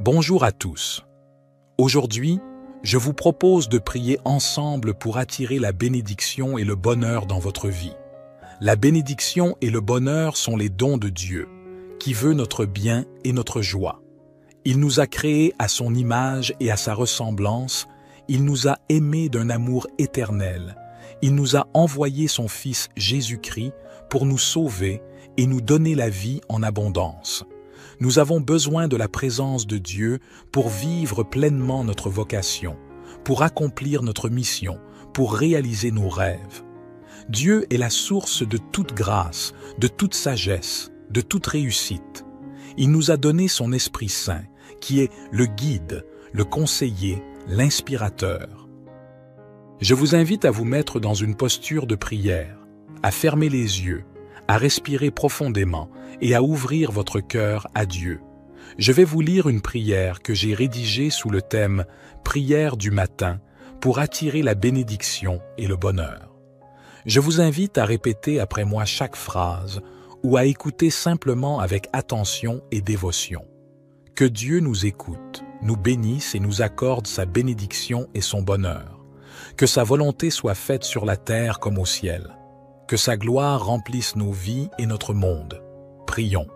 Bonjour à tous. Aujourd'hui, je vous propose de prier ensemble pour attirer la bénédiction et le bonheur dans votre vie. La bénédiction et le bonheur sont les dons de Dieu, qui veut notre bien et notre joie. Il nous a créés à son image et à sa ressemblance. Il nous a aimés d'un amour éternel. Il nous a envoyé son Fils Jésus-Christ pour nous sauver et nous donner la vie en abondance. Nous avons besoin de la présence de Dieu pour vivre pleinement notre vocation, pour accomplir notre mission, pour réaliser nos rêves. Dieu est la source de toute grâce, de toute sagesse, de toute réussite. Il nous a donné son Esprit Saint, qui est le guide, le conseiller, l'inspirateur. Je vous invite à vous mettre dans une posture de prière, à fermer les yeux, à respirer profondément et à ouvrir votre cœur à Dieu. Je vais vous lire une prière que j'ai rédigée sous le thème « Prière du matin » pour attirer la bénédiction et le bonheur. Je vous invite à répéter après moi chaque phrase ou à écouter simplement avec attention et dévotion. Que Dieu nous écoute, nous bénisse et nous accorde sa bénédiction et son bonheur. Que sa volonté soit faite sur la terre comme au ciel. Que sa gloire remplisse nos vies et notre monde. Prions.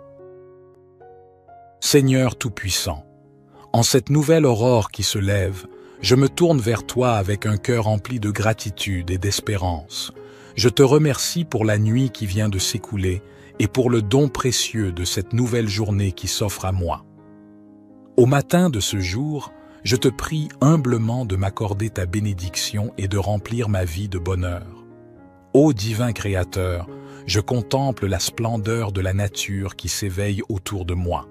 Seigneur Tout-Puissant, en cette nouvelle aurore qui se lève, je me tourne vers toi avec un cœur rempli de gratitude et d'espérance. Je te remercie pour la nuit qui vient de s'écouler et pour le don précieux de cette nouvelle journée qui s'offre à moi. Au matin de ce jour, je te prie humblement de m'accorder ta bénédiction et de remplir ma vie de bonheur. Ô divin Créateur, je contemple la splendeur de la nature qui s'éveille autour de moi.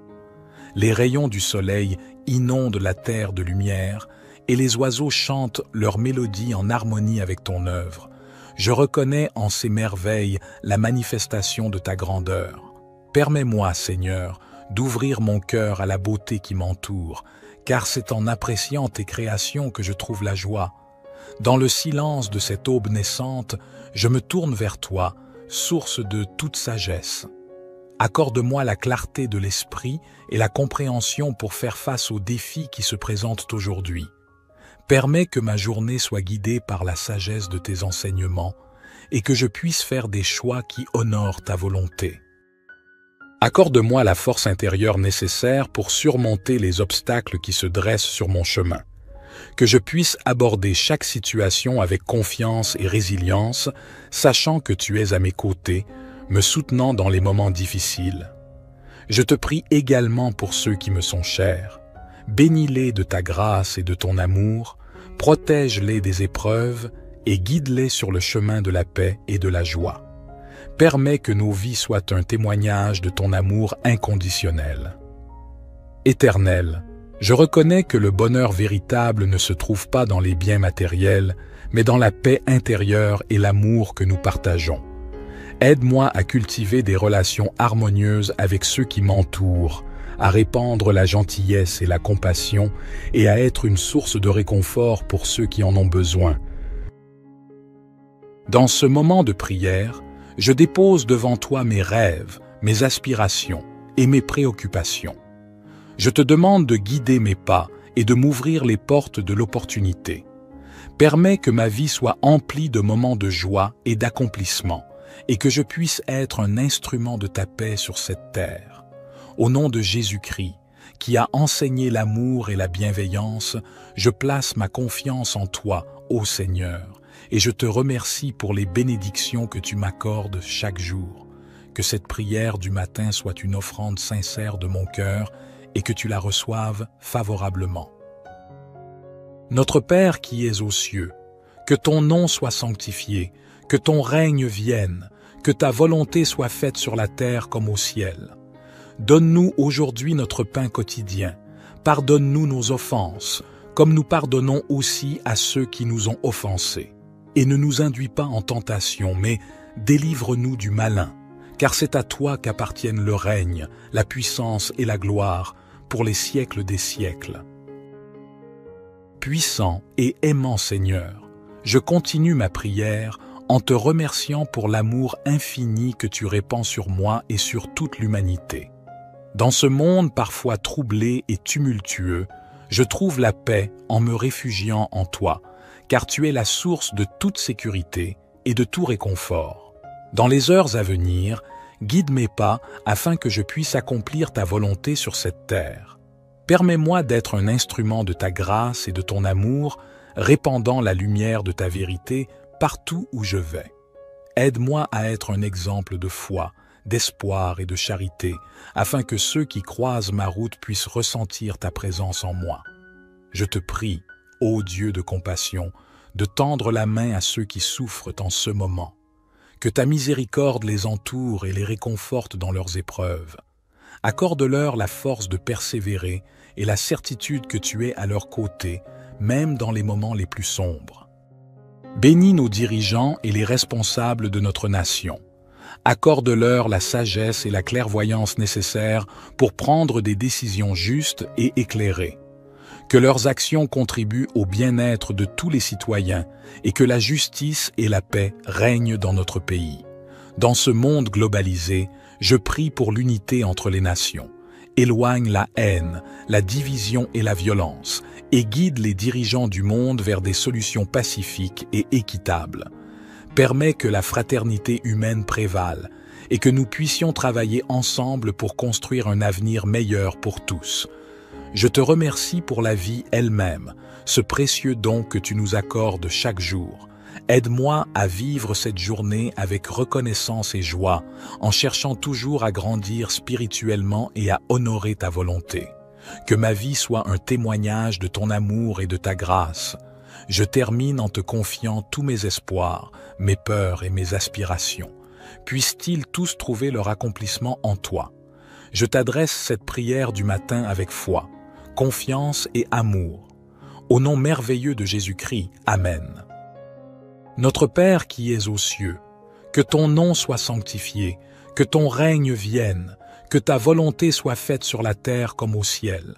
Les rayons du soleil inondent la terre de lumière et les oiseaux chantent leur mélodie en harmonie avec ton œuvre. Je reconnais en ces merveilles la manifestation de ta grandeur. Permets-moi, Seigneur, d'ouvrir mon cœur à la beauté qui m'entoure, car c'est en appréciant tes créations que je trouve la joie. Dans le silence de cette aube naissante, je me tourne vers toi, source de toute sagesse. Accorde-moi la clarté de l'esprit et la compréhension pour faire face aux défis qui se présentent aujourd'hui. Permets que ma journée soit guidée par la sagesse de tes enseignements et que je puisse faire des choix qui honorent ta volonté. Accorde-moi la force intérieure nécessaire pour surmonter les obstacles qui se dressent sur mon chemin. Que je puisse aborder chaque situation avec confiance et résilience, sachant que tu es à mes côtés, me soutenant dans les moments difficiles. Je te prie également pour ceux qui me sont chers. Bénis-les de ta grâce et de ton amour, protège-les des épreuves et guide-les sur le chemin de la paix et de la joie. Permets que nos vies soient un témoignage de ton amour inconditionnel. Éternel, je reconnais que le bonheur véritable ne se trouve pas dans les biens matériels, mais dans la paix intérieure et l'amour que nous partageons. Aide-moi à cultiver des relations harmonieuses avec ceux qui m'entourent, à répandre la gentillesse et la compassion et à être une source de réconfort pour ceux qui en ont besoin. Dans ce moment de prière, je dépose devant toi mes rêves, mes aspirations et mes préoccupations. Je te demande de guider mes pas et de m'ouvrir les portes de l'opportunité. Permets que ma vie soit emplie de moments de joie et d'accomplissement et que je puisse être un instrument de ta paix sur cette terre. Au nom de Jésus-Christ, qui a enseigné l'amour et la bienveillance, je place ma confiance en toi, ô Seigneur, et je te remercie pour les bénédictions que tu m'accordes chaque jour. Que cette prière du matin soit une offrande sincère de mon cœur et que tu la reçoives favorablement. Notre Père qui es aux cieux, que ton nom soit sanctifié, que ton règne vienne, que ta volonté soit faite sur la terre comme au ciel. Donne-nous aujourd'hui notre pain quotidien. Pardonne-nous nos offenses, comme nous pardonnons aussi à ceux qui nous ont offensés. Et ne nous induis pas en tentation, mais délivre-nous du malin, car c'est à toi qu'appartiennent le règne, la puissance et la gloire, pour les siècles des siècles. Puissant et aimant Seigneur, je continue ma prière en te remerciant pour l'amour infini que tu répands sur moi et sur toute l'humanité. Dans ce monde parfois troublé et tumultueux, je trouve la paix en me réfugiant en toi, car tu es la source de toute sécurité et de tout réconfort. Dans les heures à venir, guide mes pas afin que je puisse accomplir ta volonté sur cette terre. Permets-moi d'être un instrument de ta grâce et de ton amour, répandant la lumière de ta vérité partout où je vais. Aide-moi à être un exemple de foi, d'espoir et de charité, afin que ceux qui croisent ma route puissent ressentir ta présence en moi. Je te prie, ô Dieu de compassion, de tendre la main à ceux qui souffrent en ce moment. Que ta miséricorde les entoure et les réconforte dans leurs épreuves. Accorde-leur la force de persévérer et la certitude que tu es à leur côté, même dans les moments les plus sombres. Bénis nos dirigeants et les responsables de notre nation. Accorde-leur la sagesse et la clairvoyance nécessaires pour prendre des décisions justes et éclairées. Que leurs actions contribuent au bien-être de tous les citoyens et que la justice et la paix règnent dans notre pays. Dans ce monde globalisé, je prie pour l'unité entre les nations. Éloigne la haine, la division et la violence et guide les dirigeants du monde vers des solutions pacifiques et équitables. Permets que la fraternité humaine prévale et que nous puissions travailler ensemble pour construire un avenir meilleur pour tous. Je te remercie pour la vie elle-même, ce précieux don que tu nous accordes chaque jour. Aide-moi à vivre cette journée avec reconnaissance et joie, en cherchant toujours à grandir spirituellement et à honorer ta volonté. Que ma vie soit un témoignage de ton amour et de ta grâce. Je termine en te confiant tous mes espoirs, mes peurs et mes aspirations. Puissent-ils tous trouver leur accomplissement en toi. Je t'adresse cette prière du matin avec foi, confiance et amour. Au nom merveilleux de Jésus-Christ, Amen. Notre Père qui es aux cieux, que ton nom soit sanctifié, que ton règne vienne, que ta volonté soit faite sur la terre comme au ciel.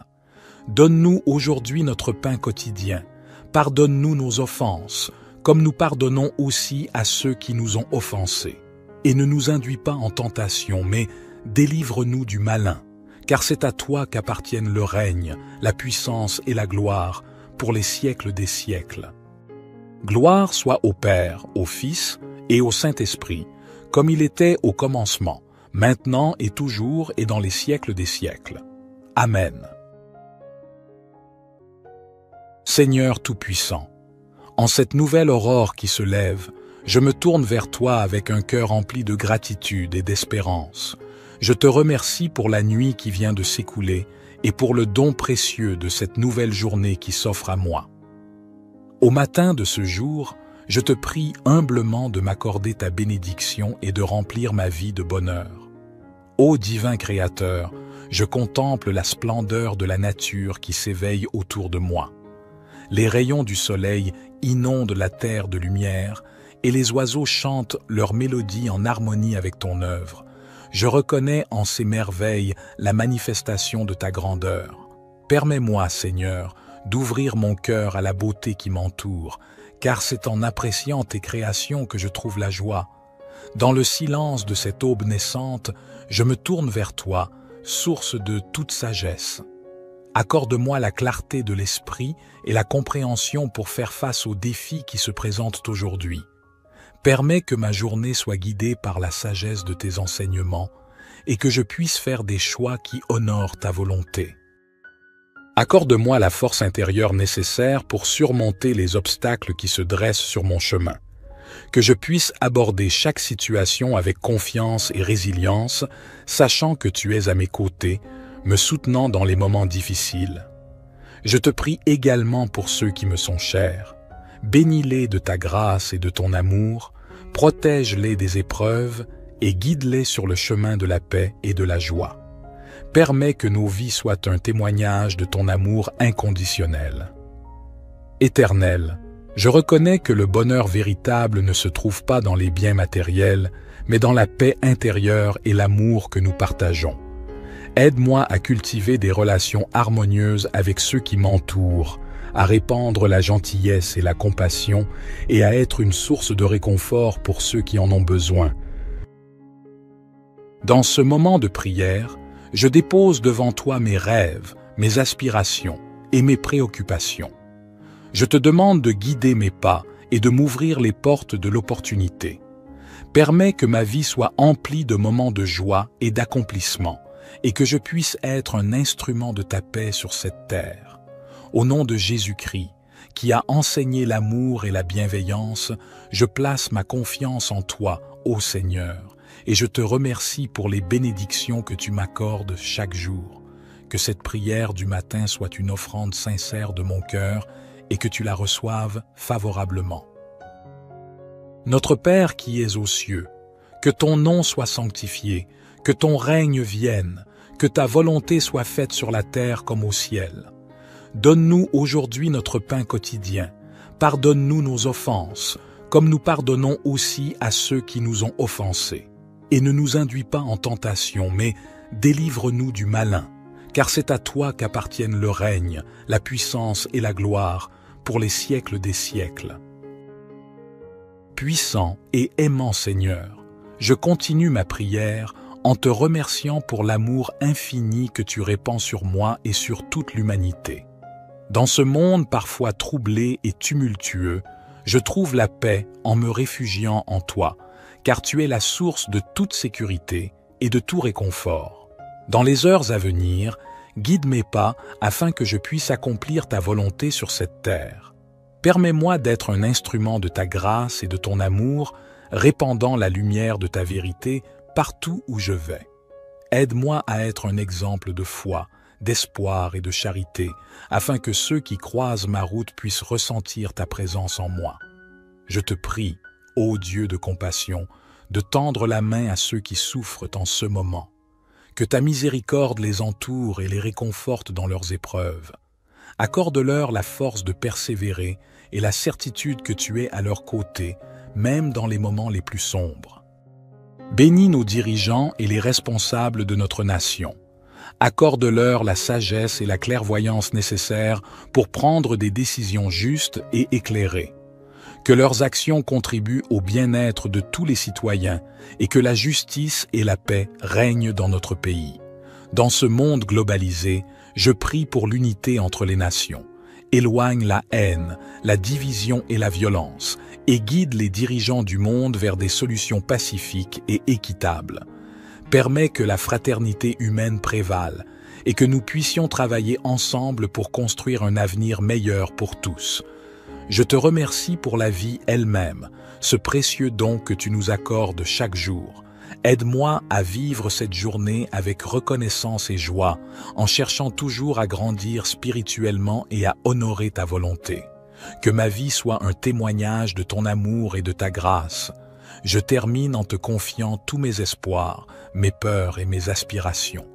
Donne-nous aujourd'hui notre pain quotidien. Pardonne-nous nos offenses, comme nous pardonnons aussi à ceux qui nous ont offensés. Et ne nous induis pas en tentation, mais délivre-nous du malin, car c'est à toi qu'appartiennent le règne, la puissance et la gloire, pour les siècles des siècles. Gloire soit au Père, au Fils et au Saint-Esprit, comme il était au commencement, maintenant et toujours et dans les siècles des siècles. Amen. Seigneur Tout-Puissant, en cette nouvelle aurore qui se lève, je me tourne vers toi avec un cœur rempli de gratitude et d'espérance. Je te remercie pour la nuit qui vient de s'écouler et pour le don précieux de cette nouvelle journée qui s'offre à moi. Au matin de ce jour, je te prie humblement de m'accorder ta bénédiction et de remplir ma vie de bonheur. Ô divin Créateur, je contemple la splendeur de la nature qui s'éveille autour de moi. Les rayons du soleil inondent la terre de lumière et les oiseaux chantent leur mélodie en harmonie avec ton œuvre. Je reconnais en ces merveilles la manifestation de ta grandeur. Permets-moi, Seigneur, d'ouvrir mon cœur à la beauté qui m'entoure, car c'est en appréciant tes créations que je trouve la joie. Dans le silence de cette aube naissante, je me tourne vers toi, source de toute sagesse. Accorde-moi la clarté de l'esprit et la compréhension pour faire face aux défis qui se présentent aujourd'hui. Permets que ma journée soit guidée par la sagesse de tes enseignements et que je puisse faire des choix qui honorent ta volonté. Accorde-moi la force intérieure nécessaire pour surmonter les obstacles qui se dressent sur mon chemin. Que je puisse aborder chaque situation avec confiance et résilience, sachant que tu es à mes côtés, me soutenant dans les moments difficiles. Je te prie également pour ceux qui me sont chers. Bénis-les de ta grâce et de ton amour, protège-les des épreuves et guide-les sur le chemin de la paix et de la joie. Permets que nos vies soient un témoignage de ton amour inconditionnel. Éternel, je reconnais que le bonheur véritable ne se trouve pas dans les biens matériels, mais dans la paix intérieure et l'amour que nous partageons. Aide-moi à cultiver des relations harmonieuses avec ceux qui m'entourent, à répandre la gentillesse et la compassion et à être une source de réconfort pour ceux qui en ont besoin. Dans ce moment de prière, Je dépose devant toi mes rêves, mes aspirations et mes préoccupations. Je te demande de guider mes pas et de m'ouvrir les portes de l'opportunité. Permets que ma vie soit emplie de moments de joie et d'accomplissement, et que je puisse être un instrument de ta paix sur cette terre. Au nom de Jésus-Christ, qui a enseigné l'amour et la bienveillance, je place ma confiance en toi, ô Seigneur, et je te remercie pour les bénédictions que tu m'accordes chaque jour. Que cette prière du matin soit une offrande sincère de mon cœur et que tu la reçoives favorablement. Notre Père qui es aux cieux, que ton nom soit sanctifié, que ton règne vienne, que ta volonté soit faite sur la terre comme au ciel. Donne-nous aujourd'hui notre pain quotidien. Pardonne-nous nos offenses, comme nous pardonnons aussi à ceux qui nous ont offensés. Et ne nous induis pas en tentation, mais délivre-nous du malin, car c'est à toi qu'appartiennent le règne, la puissance et la gloire, pour les siècles des siècles. Puissant et aimant Seigneur, je continue ma prière en te remerciant pour l'amour infini que tu répands sur moi et sur toute l'humanité. Dans ce monde parfois troublé et tumultueux, je trouve la paix en me réfugiant en toi, car tu es la source de toute sécurité et de tout réconfort. Dans les heures à venir, guide mes pas afin que je puisse accomplir ta volonté sur cette terre. Permets-moi d'être un instrument de ta grâce et de ton amour, répandant la lumière de ta vérité partout où je vais. Aide-moi à être un exemple de foi, d'espoir et de charité, afin que ceux qui croisent ma route puissent ressentir ta présence en moi. Je te prie, ô Dieu de compassion, de tendre la main à ceux qui souffrent en ce moment. Que ta miséricorde les entoure et les réconforte dans leurs épreuves. Accorde-leur la force de persévérer et la certitude que tu es à leur côté, même dans les moments les plus sombres. Bénis nos dirigeants et les responsables de notre nation. Accorde-leur la sagesse et la clairvoyance nécessaires pour prendre des décisions justes et éclairées. Que leurs actions contribuent au bien-être de tous les citoyens et que la justice et la paix règnent dans notre pays. Dans ce monde globalisé, je prie pour l'unité entre les nations. Éloigne la haine, la division et la violence, et guide les dirigeants du monde vers des solutions pacifiques et équitables. Permets que la fraternité humaine prévale et que nous puissions travailler ensemble pour construire un avenir meilleur pour tous. Je te remercie pour la vie elle-même, ce précieux don que tu nous accordes chaque jour. Aide-moi à vivre cette journée avec reconnaissance et joie, en cherchant toujours à grandir spirituellement et à honorer ta volonté. Que ma vie soit un témoignage de ton amour et de ta grâce. Je termine en te confiant tous mes espoirs, mes peurs et mes aspirations.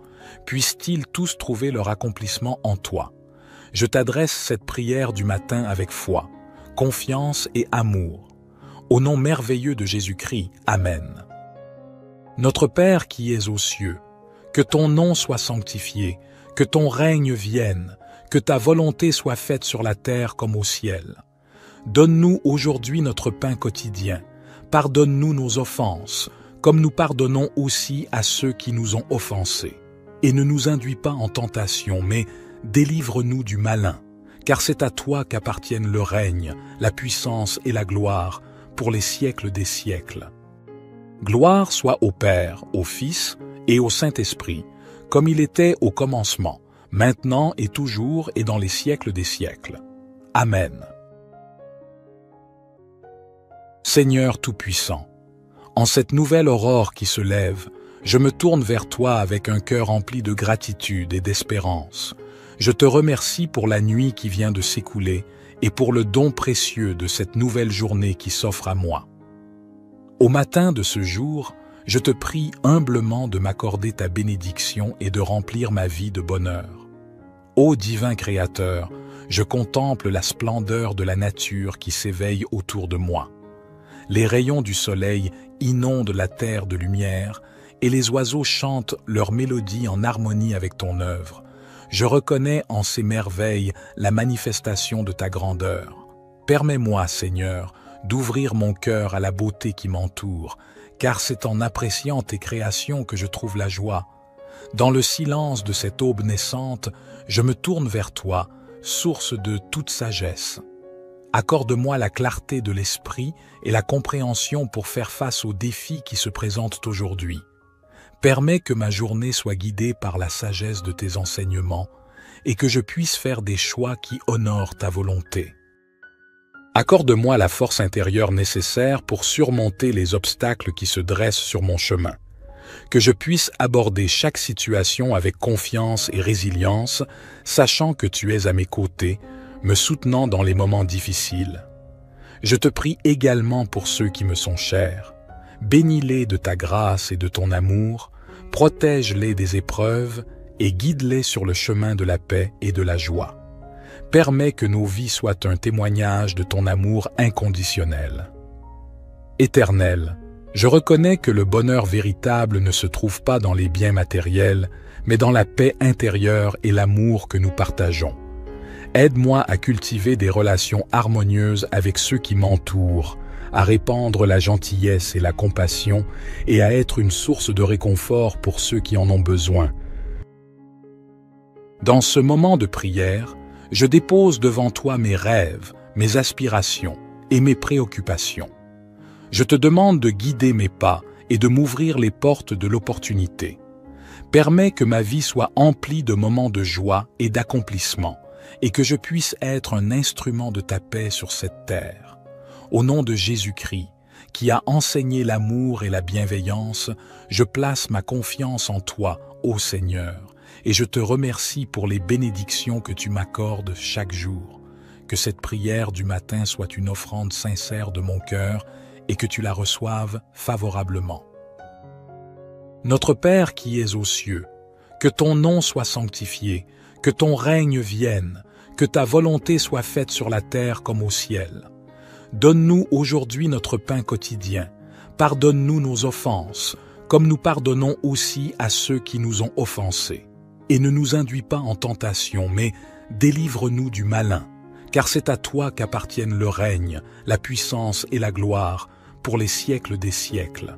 Puissent-ils tous trouver leur accomplissement en toi. Je t'adresse cette prière du matin avec foi, confiance et amour. Au nom merveilleux de Jésus-Christ, Amen. Notre Père qui es aux cieux, que ton nom soit sanctifié, que ton règne vienne, que ta volonté soit faite sur la terre comme au ciel. Donne-nous aujourd'hui notre pain quotidien. Pardonne-nous nos offenses, comme nous pardonnons aussi à ceux qui nous ont offensés. Et ne nous induis pas en tentation, mais délivre-nous du malin, car c'est à toi qu'appartiennent le règne, la puissance et la gloire, pour les siècles des siècles. Gloire soit au Père, au Fils et au Saint-Esprit, comme il était au commencement, maintenant et toujours et dans les siècles des siècles. Amen. Seigneur Tout-Puissant, en cette nouvelle aurore qui se lève, je me tourne vers toi avec un cœur rempli de gratitude et d'espérance. Je te remercie pour la nuit qui vient de s'écouler et pour le don précieux de cette nouvelle journée qui s'offre à moi. Au matin de ce jour, je te prie humblement de m'accorder ta bénédiction et de remplir ma vie de bonheur. Ô divin Créateur, je contemple la splendeur de la nature qui s'éveille autour de moi. Les rayons du soleil inondent la terre de lumière et les oiseaux chantent leur mélodie en harmonie avec ton œuvre. Je reconnais en ces merveilles la manifestation de ta grandeur. Permets-moi, Seigneur, d'ouvrir mon cœur à la beauté qui m'entoure, car c'est en appréciant tes créations que je trouve la joie. Dans le silence de cette aube naissante, je me tourne vers toi, source de toute sagesse. Accorde-moi la clarté de l'esprit et la compréhension pour faire face aux défis qui se présentent aujourd'hui. Permets que ma journée soit guidée par la sagesse de tes enseignements et que je puisse faire des choix qui honorent ta volonté. Accorde-moi la force intérieure nécessaire pour surmonter les obstacles qui se dressent sur mon chemin. Que je puisse aborder chaque situation avec confiance et résilience, sachant que tu es à mes côtés, me soutenant dans les moments difficiles. Je te prie également pour ceux qui me sont chers. Bénis-les de ta grâce et de ton amour, protège-les des épreuves et guide-les sur le chemin de la paix et de la joie. Permets que nos vies soient un témoignage de ton amour inconditionnel. Éternel, je reconnais que le bonheur véritable ne se trouve pas dans les biens matériels, mais dans la paix intérieure et l'amour que nous partageons. Aide-moi à cultiver des relations harmonieuses avec ceux qui m'entourent, à répandre la gentillesse et la compassion et à être une source de réconfort pour ceux qui en ont besoin. Dans ce moment de prière, je dépose devant toi mes rêves, mes aspirations et mes préoccupations. Je te demande de guider mes pas et de m'ouvrir les portes de l'opportunité. Permets que ma vie soit emplie de moments de joie et d'accomplissement, et que je puisse être un instrument de ta paix sur cette terre. Au nom de Jésus-Christ, qui a enseigné l'amour et la bienveillance, je place ma confiance en toi, ô Seigneur, et je te remercie pour les bénédictions que tu m'accordes chaque jour. Que cette prière du matin soit une offrande sincère de mon cœur et que tu la reçoives favorablement. Notre Père qui es aux cieux, que ton nom soit sanctifié, que ton règne vienne, que ta volonté soit faite sur la terre comme au ciel. Donne-nous aujourd'hui notre pain quotidien. Pardonne-nous nos offenses, comme nous pardonnons aussi à ceux qui nous ont offensés. Et ne nous induis pas en tentation, mais délivre-nous du malin, car c'est à toi qu'appartiennent le règne, la puissance et la gloire, pour les siècles des siècles.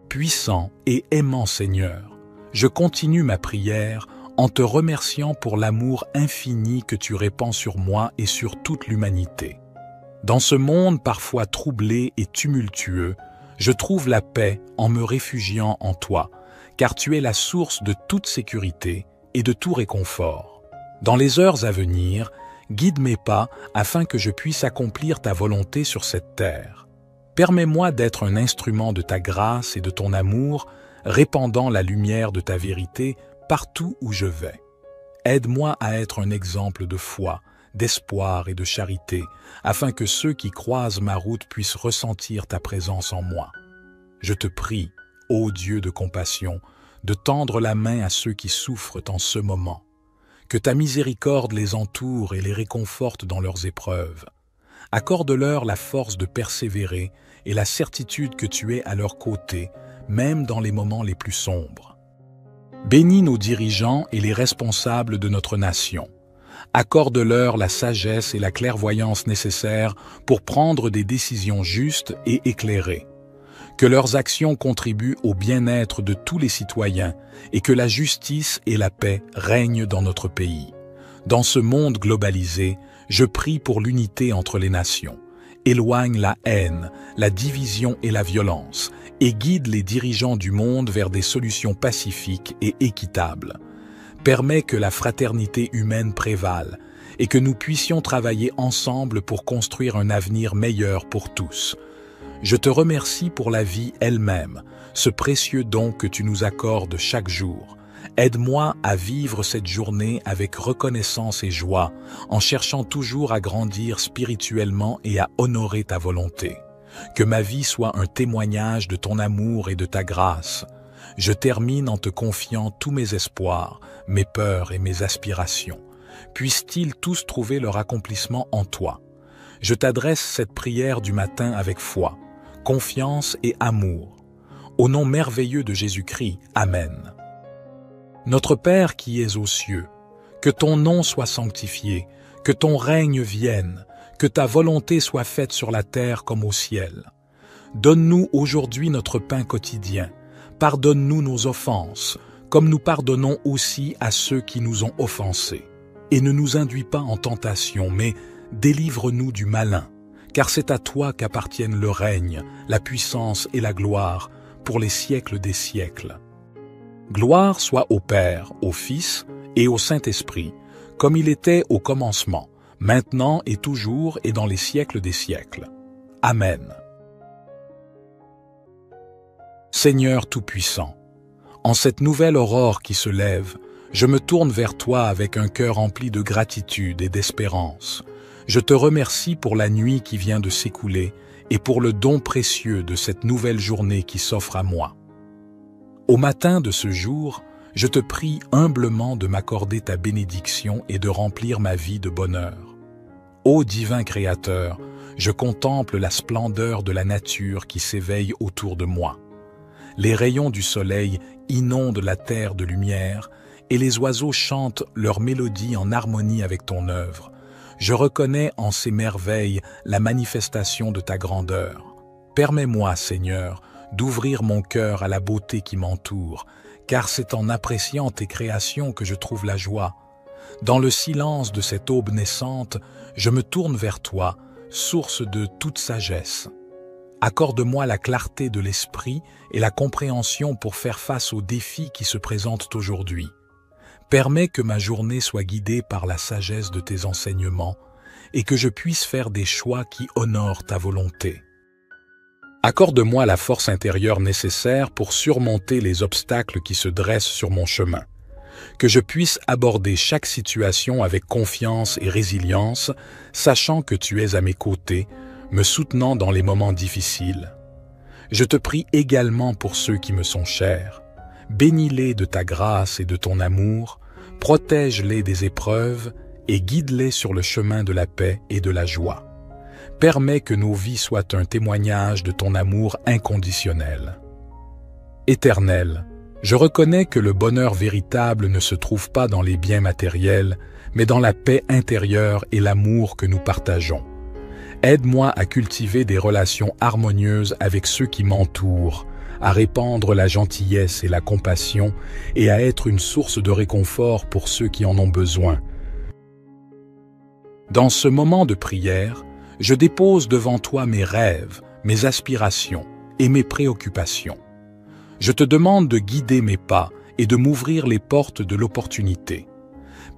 Puissant et aimant Seigneur, je continue ma prière en te remerciant pour l'amour infini que tu répands sur moi et sur toute l'humanité. Dans ce monde parfois troublé et tumultueux, je trouve la paix en me réfugiant en toi, car tu es la source de toute sécurité et de tout réconfort. Dans les heures à venir, guide mes pas afin que je puisse accomplir ta volonté sur cette terre. Permets-moi d'être un instrument de ta grâce et de ton amour, répandant la lumière de ta vérité partout où je vais. Aide-moi à être un exemple de foi, d'espoir et de charité, afin que ceux qui croisent ma route puissent ressentir ta présence en moi. Je te prie, ô Dieu de compassion, de tendre la main à ceux qui souffrent en ce moment. Que ta miséricorde les entoure et les réconforte dans leurs épreuves. Accorde-leur la force de persévérer et la certitude que tu es à leur côté, même dans les moments les plus sombres. Bénis nos dirigeants et les responsables de notre nation. Accorde-leur la sagesse et la clairvoyance nécessaires pour prendre des décisions justes et éclairées. Que leurs actions contribuent au bien-être de tous les citoyens et que la justice et la paix règnent dans notre pays. Dans ce monde globalisé, je prie pour l'unité entre les nations. Éloigne la haine, la division et la violence et guide les dirigeants du monde vers des solutions pacifiques et équitables. Permets que la fraternité humaine prévale et que nous puissions travailler ensemble pour construire un avenir meilleur pour tous. Je te remercie pour la vie elle-même, ce précieux don que tu nous accordes chaque jour. Aide-moi à vivre cette journée avec reconnaissance et joie, en cherchant toujours à grandir spirituellement et à honorer ta volonté. Que ma vie soit un témoignage de ton amour et de ta grâce. Je termine en te confiant tous mes espoirs, mes peurs et mes aspirations. Puissent-ils tous trouver leur accomplissement en toi. Je t'adresse cette prière du matin avec foi, confiance et amour. Au nom merveilleux de Jésus-Christ, Amen. Notre Père qui es aux cieux, que ton nom soit sanctifié, que ton règne vienne, que ta volonté soit faite sur la terre comme au ciel. Donne-nous aujourd'hui notre pain quotidien. Pardonne-nous nos offenses, comme nous pardonnons aussi à ceux qui nous ont offensés. Et ne nous induis pas en tentation, mais délivre-nous du malin, car c'est à toi qu'appartiennent le règne, la puissance et la gloire, pour les siècles des siècles. Gloire soit au Père, au Fils et au Saint-Esprit, comme il était au commencement, maintenant et toujours et dans les siècles des siècles. Amen. Seigneur Tout-Puissant, en cette nouvelle aurore qui se lève, je me tourne vers toi avec un cœur rempli de gratitude et d'espérance. Je te remercie pour la nuit qui vient de s'écouler et pour le don précieux de cette nouvelle journée qui s'offre à moi. Au matin de ce jour, je te prie humblement de m'accorder ta bénédiction et de remplir ma vie de bonheur. Ô divin Créateur, je contemple la splendeur de la nature qui s'éveille autour de moi. Les rayons du soleil inondent la terre de lumière et les oiseaux chantent leur mélodie en harmonie avec ton œuvre. Je reconnais en ces merveilles la manifestation de ta grandeur. Permets-moi, Seigneur, d'ouvrir mon cœur à la beauté qui m'entoure, car c'est en appréciant tes créations que je trouve la joie. Dans le silence de cette aube naissante, je me tourne vers toi, source de toute sagesse. Accorde-moi la clarté de l'esprit et la compréhension pour faire face aux défis qui se présentent aujourd'hui. Permets que ma journée soit guidée par la sagesse de tes enseignements et que je puisse faire des choix qui honorent ta volonté. Accorde-moi la force intérieure nécessaire pour surmonter les obstacles qui se dressent sur mon chemin. Que je puisse aborder chaque situation avec confiance et résilience, sachant que tu es à mes côtés, me soutenant dans les moments difficiles. Je te prie également pour ceux qui me sont chers. Bénis-les de ta grâce et de ton amour, protège-les des épreuves et guide-les sur le chemin de la paix et de la joie. Permets que nos vies soient un témoignage de ton amour inconditionnel. Éternel, je reconnais que le bonheur véritable ne se trouve pas dans les biens matériels, mais dans la paix intérieure et l'amour que nous partageons. Aide-moi à cultiver des relations harmonieuses avec ceux qui m'entourent, à répandre la gentillesse et la compassion et à être une source de réconfort pour ceux qui en ont besoin. Dans ce moment de prière, je dépose devant toi mes rêves, mes aspirations et mes préoccupations. Je te demande de guider mes pas et de m'ouvrir les portes de l'opportunité.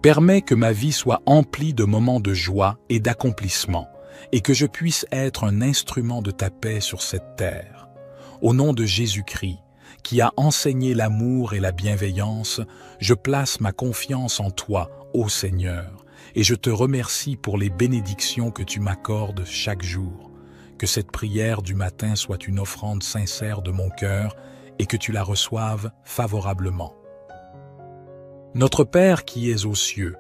Permets que ma vie soit emplie de moments de joie et d'accomplissement et que je puisse être un instrument de ta paix sur cette terre. Au nom de Jésus-Christ, qui a enseigné l'amour et la bienveillance, je place ma confiance en toi, ô Seigneur, et je te remercie pour les bénédictions que tu m'accordes chaque jour. Que cette prière du matin soit une offrande sincère de mon cœur et que tu la reçoives favorablement. Notre Père qui es aux cieux,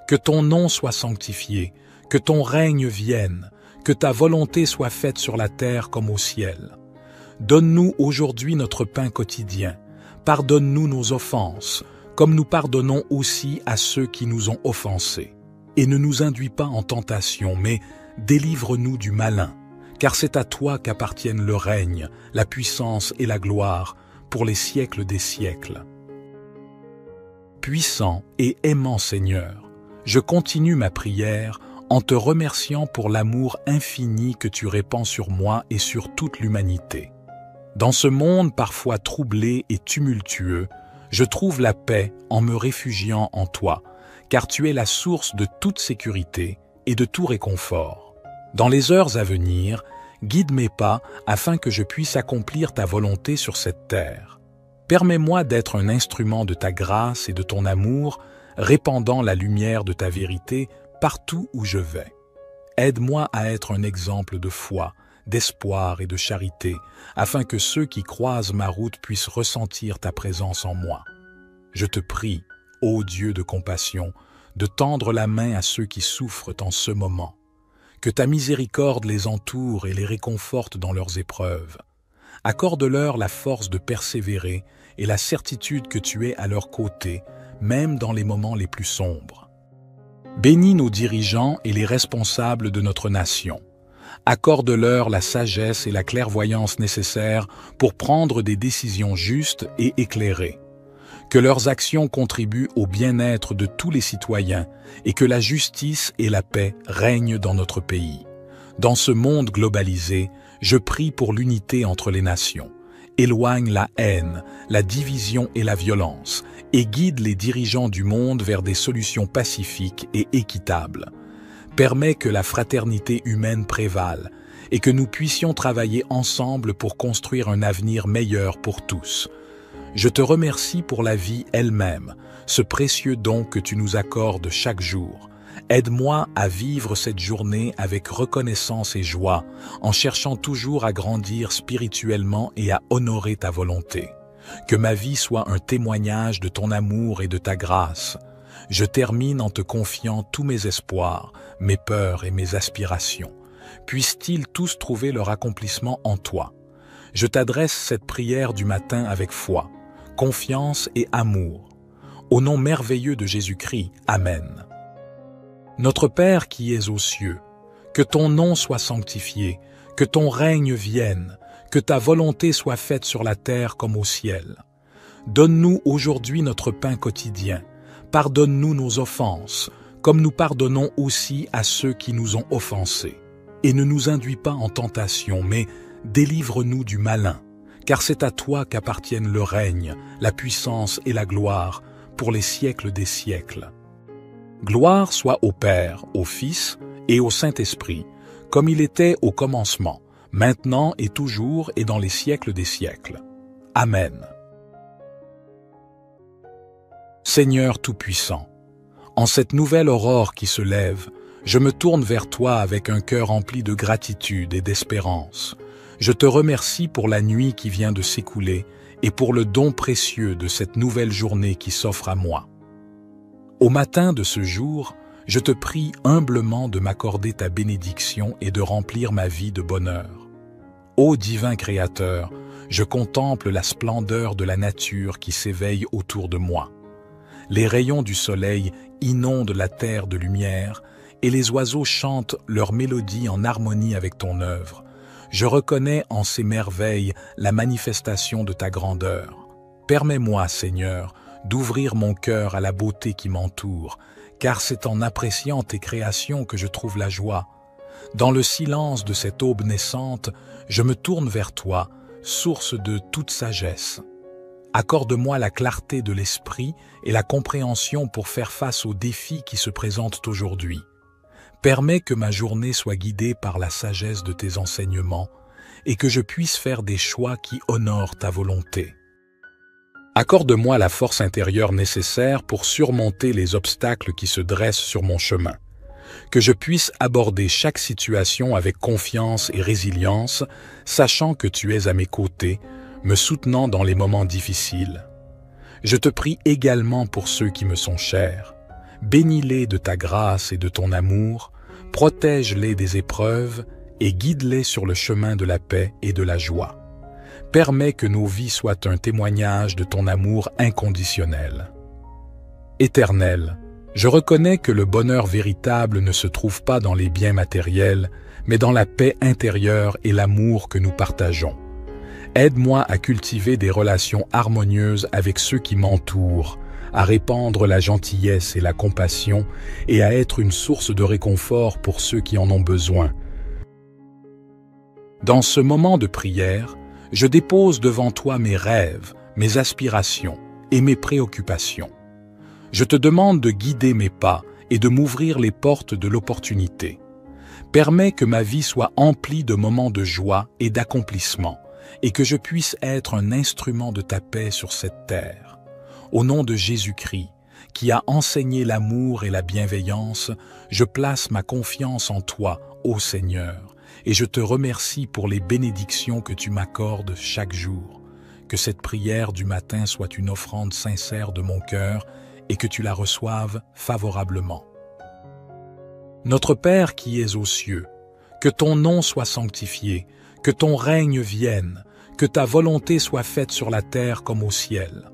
que ton nom soit sanctifié, que ton règne vienne, que ta volonté soit faite sur la terre comme au ciel. Donne-nous aujourd'hui notre pain quotidien. Pardonne-nous nos offenses, comme nous pardonnons aussi à ceux qui nous ont offensés. Et ne nous induis pas en tentation, mais délivre-nous du malin, car c'est à toi qu'appartiennent le règne, la puissance et la gloire, pour les siècles des siècles. Puissant et aimant Seigneur, je continue ma prière en te remerciant pour l'amour infini que tu répands sur moi et sur toute l'humanité. Dans ce monde parfois troublé et tumultueux, je trouve la paix en me réfugiant en toi, car tu es la source de toute sécurité et de tout réconfort. Dans les heures à venir, guide mes pas afin que je puisse accomplir ta volonté sur cette terre. Permets-moi d'être un instrument de ta grâce et de ton amour, répandant la lumière de ta vérité partout où je vais. Aide-moi à être un exemple de foi, d'espoir et de charité, afin que ceux qui croisent ma route puissent ressentir ta présence en moi. Je te prie, ô Dieu de compassion, de tendre la main à ceux qui souffrent en ce moment. Que ta miséricorde les entoure et les réconforte dans leurs épreuves. Accorde-leur la force de persévérer et la certitude que tu es à leur côté, même dans les moments les plus sombres. Bénis nos dirigeants et les responsables de notre nation. Accorde-leur la sagesse et la clairvoyance nécessaires pour prendre des décisions justes et éclairées. Que leurs actions contribuent au bien-être de tous les citoyens et que la justice et la paix règnent dans notre pays. Dans ce monde globalisé, je prie pour l'unité entre les nations. Éloigne la haine, la division et la violence, et guide les dirigeants du monde vers des solutions pacifiques et équitables. Permets que la fraternité humaine prévale et que nous puissions travailler ensemble pour construire un avenir meilleur pour tous. Je te remercie pour la vie elle-même, ce précieux don que tu nous accordes chaque jour. Aide-moi à vivre cette journée avec reconnaissance et joie, en cherchant toujours à grandir spirituellement et à honorer ta volonté. Que ma vie soit un témoignage de ton amour et de ta grâce. Je termine en te confiant tous mes espoirs, mes peurs et mes aspirations. Puissent-ils tous trouver leur accomplissement en toi. Je t'adresse cette prière du matin avec foi, confiance et amour. Au nom merveilleux de Jésus-Christ, Amen. Notre Père qui es aux cieux, que ton nom soit sanctifié, que ton règne vienne, que ta volonté soit faite sur la terre comme au ciel. Donne-nous aujourd'hui notre pain quotidien. Pardonne-nous nos offenses, comme nous pardonnons aussi à ceux qui nous ont offensés. Et ne nous induis pas en tentation, mais délivre-nous du malin, car c'est à toi qu'appartiennent le règne, la puissance et la gloire, pour les siècles des siècles. Gloire soit au Père, au Fils et au Saint-Esprit, comme il était au commencement, maintenant et toujours et dans les siècles des siècles. Amen. Seigneur Tout-Puissant, en cette nouvelle aurore qui se lève, je me tourne vers toi avec un cœur rempli de gratitude et d'espérance. Je te remercie pour la nuit qui vient de s'écouler et pour le don précieux de cette nouvelle journée qui s'offre à moi. Au matin de ce jour, je te prie humblement de m'accorder ta bénédiction et de remplir ma vie de bonheur. Ô divin Créateur, je contemple la splendeur de la nature qui s'éveille autour de moi. Les rayons du soleil inondent la terre de lumière et les oiseaux chantent leur mélodie en harmonie avec ton œuvre. Je reconnais en ces merveilles la manifestation de ta grandeur. Permets-moi, Seigneur, d'ouvrir mon cœur à la beauté qui m'entoure, car c'est en appréciant tes créations que je trouve la joie. Dans le silence de cette aube naissante, je me tourne vers toi, source de toute sagesse. Accorde-moi la clarté de l'esprit et la compréhension pour faire face aux défis qui se présentent aujourd'hui. Permets que ma journée soit guidée par la sagesse de tes enseignements et que je puisse faire des choix qui honorent ta volonté. Accorde-moi la force intérieure nécessaire pour surmonter les obstacles qui se dressent sur mon chemin. Que je puisse aborder chaque situation avec confiance et résilience, sachant que tu es à mes côtés, me soutenant dans les moments difficiles. Je te prie également pour ceux qui me sont chers. Bénis-les de ta grâce et de ton amour, protège-les des épreuves et guide-les sur le chemin de la paix et de la joie. Permets que nos vies soient un témoignage de ton amour inconditionnel. Éternel, je reconnais que le bonheur véritable ne se trouve pas dans les biens matériels, mais dans la paix intérieure et l'amour que nous partageons. Aide-moi à cultiver des relations harmonieuses avec ceux qui m'entourent, à répandre la gentillesse et la compassion et à être une source de réconfort pour ceux qui en ont besoin. Dans ce moment de prière, je dépose devant toi mes rêves, mes aspirations et mes préoccupations. Je te demande de guider mes pas et de m'ouvrir les portes de l'opportunité. Permets que ma vie soit emplie de moments de joie et d'accomplissement et que je puisse être un instrument de ta paix sur cette terre. Au nom de Jésus-Christ, qui a enseigné l'amour et la bienveillance, je place ma confiance en toi, ô Seigneur, et je te remercie pour les bénédictions que tu m'accordes chaque jour. Que cette prière du matin soit une offrande sincère de mon cœur et que tu la reçoives favorablement. Notre Père qui es aux cieux, que ton nom soit sanctifié, que ton règne vienne, que ta volonté soit faite sur la terre comme au ciel.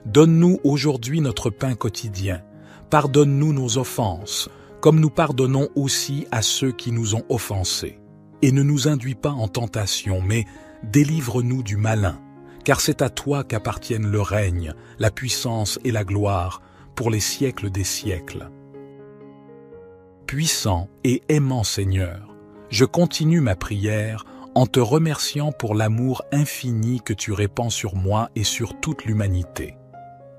Donne-nous aujourd'hui notre pain quotidien. Pardonne-nous nos offenses, comme nous pardonnons aussi à ceux qui nous ont offensés. et ne nous induis pas en tentation, mais délivre-nous du malin, car c'est à toi qu'appartiennent le règne, la puissance et la gloire, pour les siècles des siècles. Puissant et aimant Seigneur, je continue ma prière en te remerciant pour l'amour infini que tu répands sur moi et sur toute l'humanité.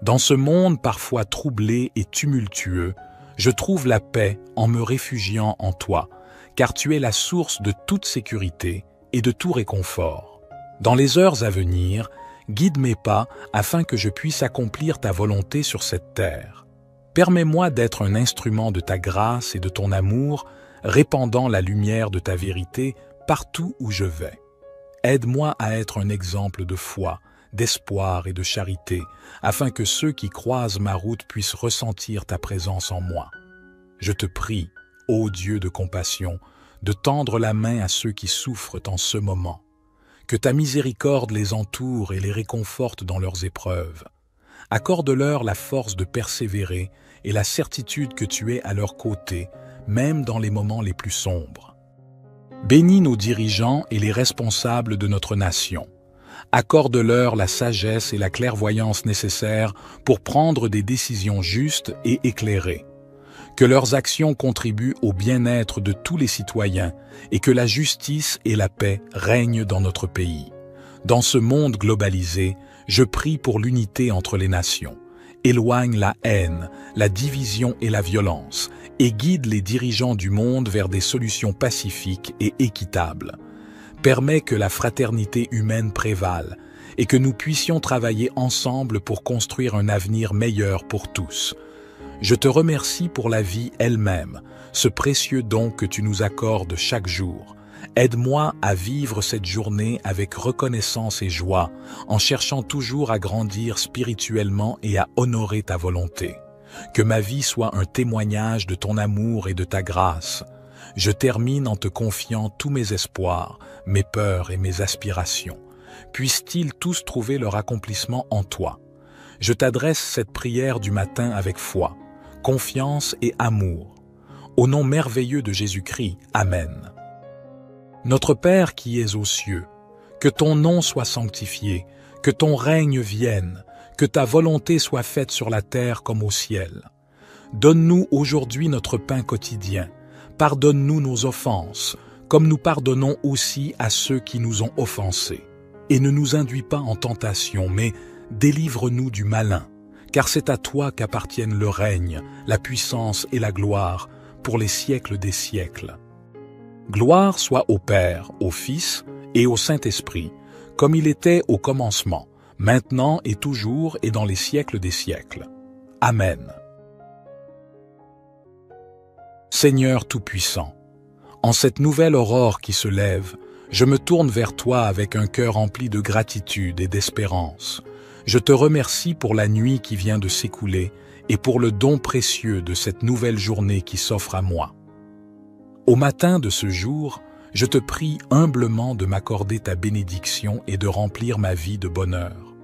Dans ce monde parfois troublé et tumultueux, je trouve la paix en me réfugiant en toi, car tu es la source de toute sécurité et de tout réconfort. Dans les heures à venir, guide mes pas afin que je puisse accomplir ta volonté sur cette terre. Permets-moi d'être un instrument de ta grâce et de ton amour, répandant la lumière de ta vérité partout où je vais. Aide-moi à être un exemple de foi, d'espoir et de charité, afin que ceux qui croisent ma route puissent ressentir ta présence en moi. Je te prie, ô Dieu de compassion, de tendre la main à ceux qui souffrent en ce moment. Que ta miséricorde les entoure et les réconforte dans leurs épreuves. Accorde-leur la force de persévérer et la certitude que tu es à leur côté, même dans les moments les plus sombres. Bénis nos dirigeants et les responsables de notre nation. Accorde-leur la sagesse et la clairvoyance nécessaires pour prendre des décisions justes et éclairées. Que leurs actions contribuent au bien-être de tous les citoyens et que la justice et la paix règnent dans notre pays. Dans ce monde globalisé, je prie pour l'unité entre les nations. Éloigne la haine, la division et la violence, et guide les dirigeants du monde vers des solutions pacifiques et équitables. Permets que la fraternité humaine prévale et que nous puissions travailler ensemble pour construire un avenir meilleur pour tous. Je te remercie pour la vie elle-même, ce précieux don que tu nous accordes chaque jour. Aide-moi à vivre cette journée avec reconnaissance et joie, en cherchant toujours à grandir spirituellement et à honorer ta volonté. Que ma vie soit un témoignage de ton amour et de ta grâce. Je termine en te confiant tous mes espoirs, mes peurs et mes aspirations. Puissent-ils tous trouver leur accomplissement en toi. Je t'adresse cette prière du matin avec foi, confiance et amour. Au nom merveilleux de Jésus-Christ, Amen. Notre Père qui es aux cieux, que ton nom soit sanctifié, que ton règne vienne, que ta volonté soit faite sur la terre comme au ciel. Donne-nous aujourd'hui notre pain quotidien. Pardonne-nous nos offenses, comme nous pardonnons aussi à ceux qui nous ont offensés. Et ne nous induis pas en tentation, mais délivre-nous du malin, car c'est à toi qu'appartiennent le règne, la puissance et la gloire, pour les siècles des siècles. Gloire soit au Père, au Fils et au Saint-Esprit, comme il était au commencement, maintenant et toujours et dans les siècles des siècles. Amen. Seigneur Tout-Puissant, en cette nouvelle aurore qui se lève, je me tourne vers toi avec un cœur rempli de gratitude et d'espérance. Je te remercie pour la nuit qui vient de s'écouler et pour le don précieux de cette nouvelle journée qui s'offre à moi. Au matin de ce jour, je te prie humblement de m'accorder ta bénédiction et de remplir ma vie de bonheur.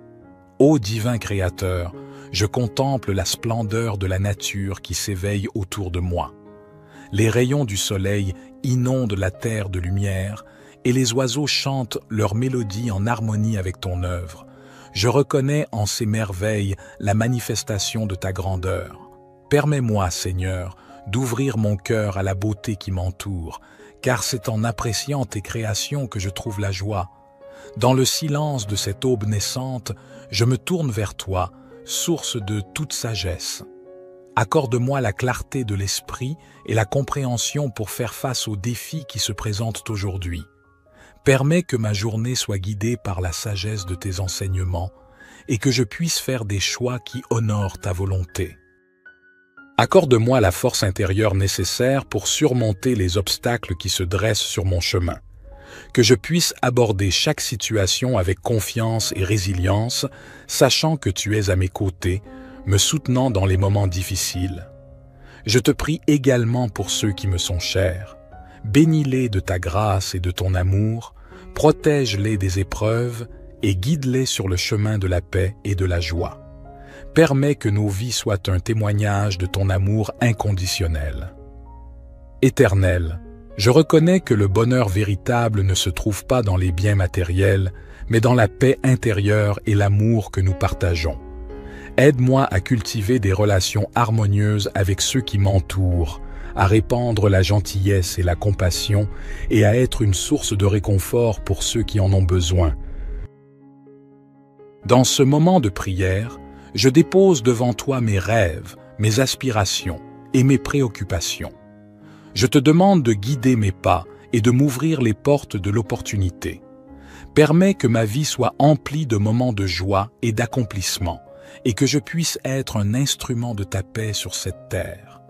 Ô divin Créateur, je contemple la splendeur de la nature qui s'éveille autour de moi. Les rayons du soleil inondent la terre de lumière et les oiseaux chantent leur mélodie en harmonie avec ton œuvre. Je reconnais en ces merveilles la manifestation de ta grandeur. Permets-moi, Seigneur, d'ouvrir mon cœur à la beauté qui m'entoure, car c'est en appréciant tes créations que je trouve la joie. Dans le silence de cette aube naissante, je me tourne vers toi, source de toute sagesse. Accorde-moi la clarté de l'esprit et la compréhension pour faire face aux défis qui se présentent aujourd'hui. Permets que ma journée soit guidée par la sagesse de tes enseignements et que je puisse faire des choix qui honorent ta volonté. Accorde-moi la force intérieure nécessaire pour surmonter les obstacles qui se dressent sur mon chemin. Que je puisse aborder chaque situation avec confiance et résilience, sachant que tu es à mes côtés, me soutenant dans les moments difficiles. Je te prie également pour ceux qui me sont chers. Bénis-les de ta grâce et de ton amour, protège-les des épreuves et guide-les sur le chemin de la paix et de la joie. Permets que nos vies soient un témoignage de ton amour inconditionnel. Éternel, Je reconnais que le bonheur véritable ne se trouve pas dans les biens matériels, mais dans la paix intérieure et l'amour que nous partageons. Aide-moi à cultiver des relations harmonieuses avec ceux qui m'entourent, à répandre la gentillesse et la compassion et à être une source de réconfort pour ceux qui en ont besoin. Dans ce moment de prière, je dépose devant toi mes rêves, mes aspirations et mes préoccupations. Je te demande de guider mes pas et de m'ouvrir les portes de l'opportunité. Permets que ma vie soit emplie de moments de joie et d'accomplissement, et que je puisse être un instrument de ta paix sur cette terre.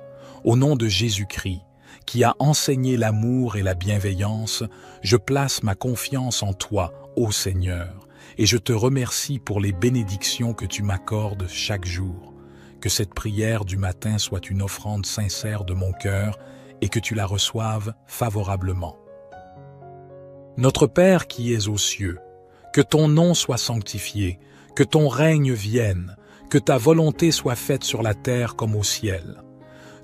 Au nom de Jésus-Christ, qui a enseigné l'amour et la bienveillance, je place ma confiance en toi, ô Seigneur, et je te remercie pour les bénédictions que tu m'accordes chaque jour. Que cette prière du matin soit une offrande sincère de mon cœur et que tu la reçoives favorablement. Notre Père qui es aux cieux, que ton nom soit sanctifié, que ton règne vienne, que ta volonté soit faite sur la terre comme au ciel.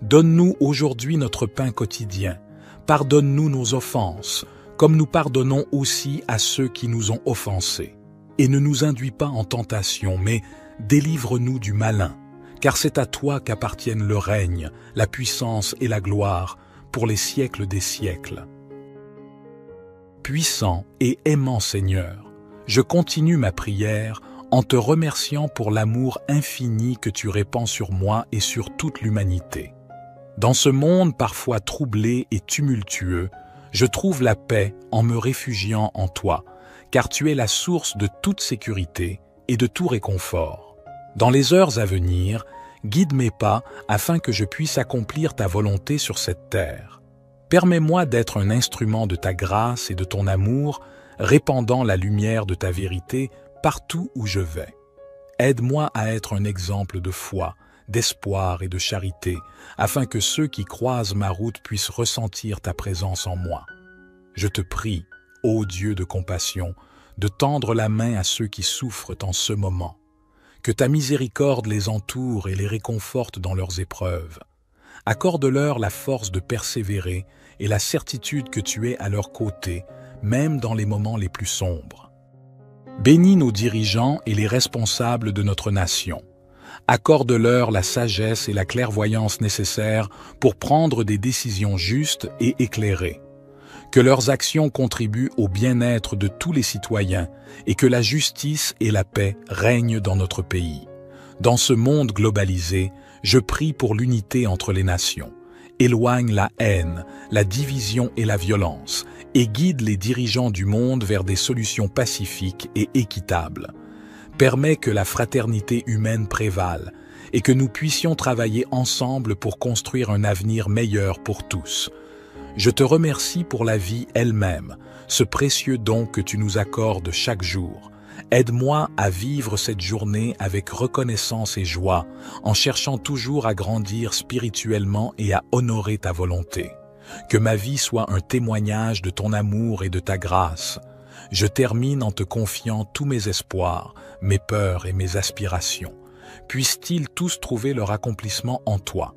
Donne-nous aujourd'hui notre pain quotidien. Pardonne-nous nos offenses, comme nous pardonnons aussi à ceux qui nous ont offensés. Et ne nous induis pas en tentation, mais délivre-nous du malin, car c'est à toi qu'appartiennent le règne, la puissance et la gloire, pour les siècles des siècles. Puissant et aimant Seigneur, je continue ma prière en te remerciant pour l'amour infini que tu répands sur moi et sur toute l'humanité. Dans ce monde parfois troublé et tumultueux, je trouve la paix en me réfugiant en toi, car tu es la source de toute sécurité et de tout réconfort. Dans les heures à venir, guide mes pas afin que je puisse accomplir ta volonté sur cette terre. Permets-moi d'être un instrument de ta grâce et de ton amour, répandant la lumière de ta vérité partout où je vais. Aide-moi à être un exemple de foi, d'espoir et de charité, afin que ceux qui croisent ma route puissent ressentir ta présence en moi. Je te prie, ô Dieu de compassion, de tendre la main à ceux qui souffrent en ce moment. Que ta miséricorde les entoure et les réconforte dans leurs épreuves. Accorde-leur la force de persévérer et la certitude que tu es à leur côté, même dans les moments les plus sombres. Bénis nos dirigeants et les responsables de notre nation. Accorde-leur la sagesse et la clairvoyance nécessaires pour prendre des décisions justes et éclairées. Que leurs actions contribuent au bien-être de tous les citoyens et que la justice et la paix règnent dans notre pays. Dans ce monde globalisé, je prie pour l'unité entre les nations. Éloigne la haine, la division et la violence et guide les dirigeants du monde vers des solutions pacifiques et équitables. Permets que la fraternité humaine prévale et que nous puissions travailler ensemble pour construire un avenir meilleur pour tous. Je te remercie pour la vie elle-même, ce précieux don que tu nous accordes chaque jour. Aide-moi à vivre cette journée avec reconnaissance et joie, en cherchant toujours à grandir spirituellement et à honorer ta volonté. Que ma vie soit un témoignage de ton amour et de ta grâce. Je termine en te confiant tous mes espoirs, mes peurs et mes aspirations. Puissent-ils tous trouver leur accomplissement en toi.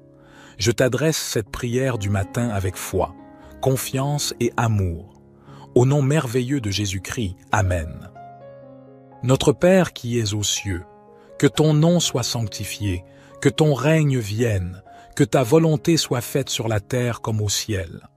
Je t'adresse cette prière du matin avec foi, confiance et amour. Au nom merveilleux de Jésus-Christ, Amen. Notre Père qui es aux cieux, que ton nom soit sanctifié, que ton règne vienne, que ta volonté soit faite sur la terre comme au ciel.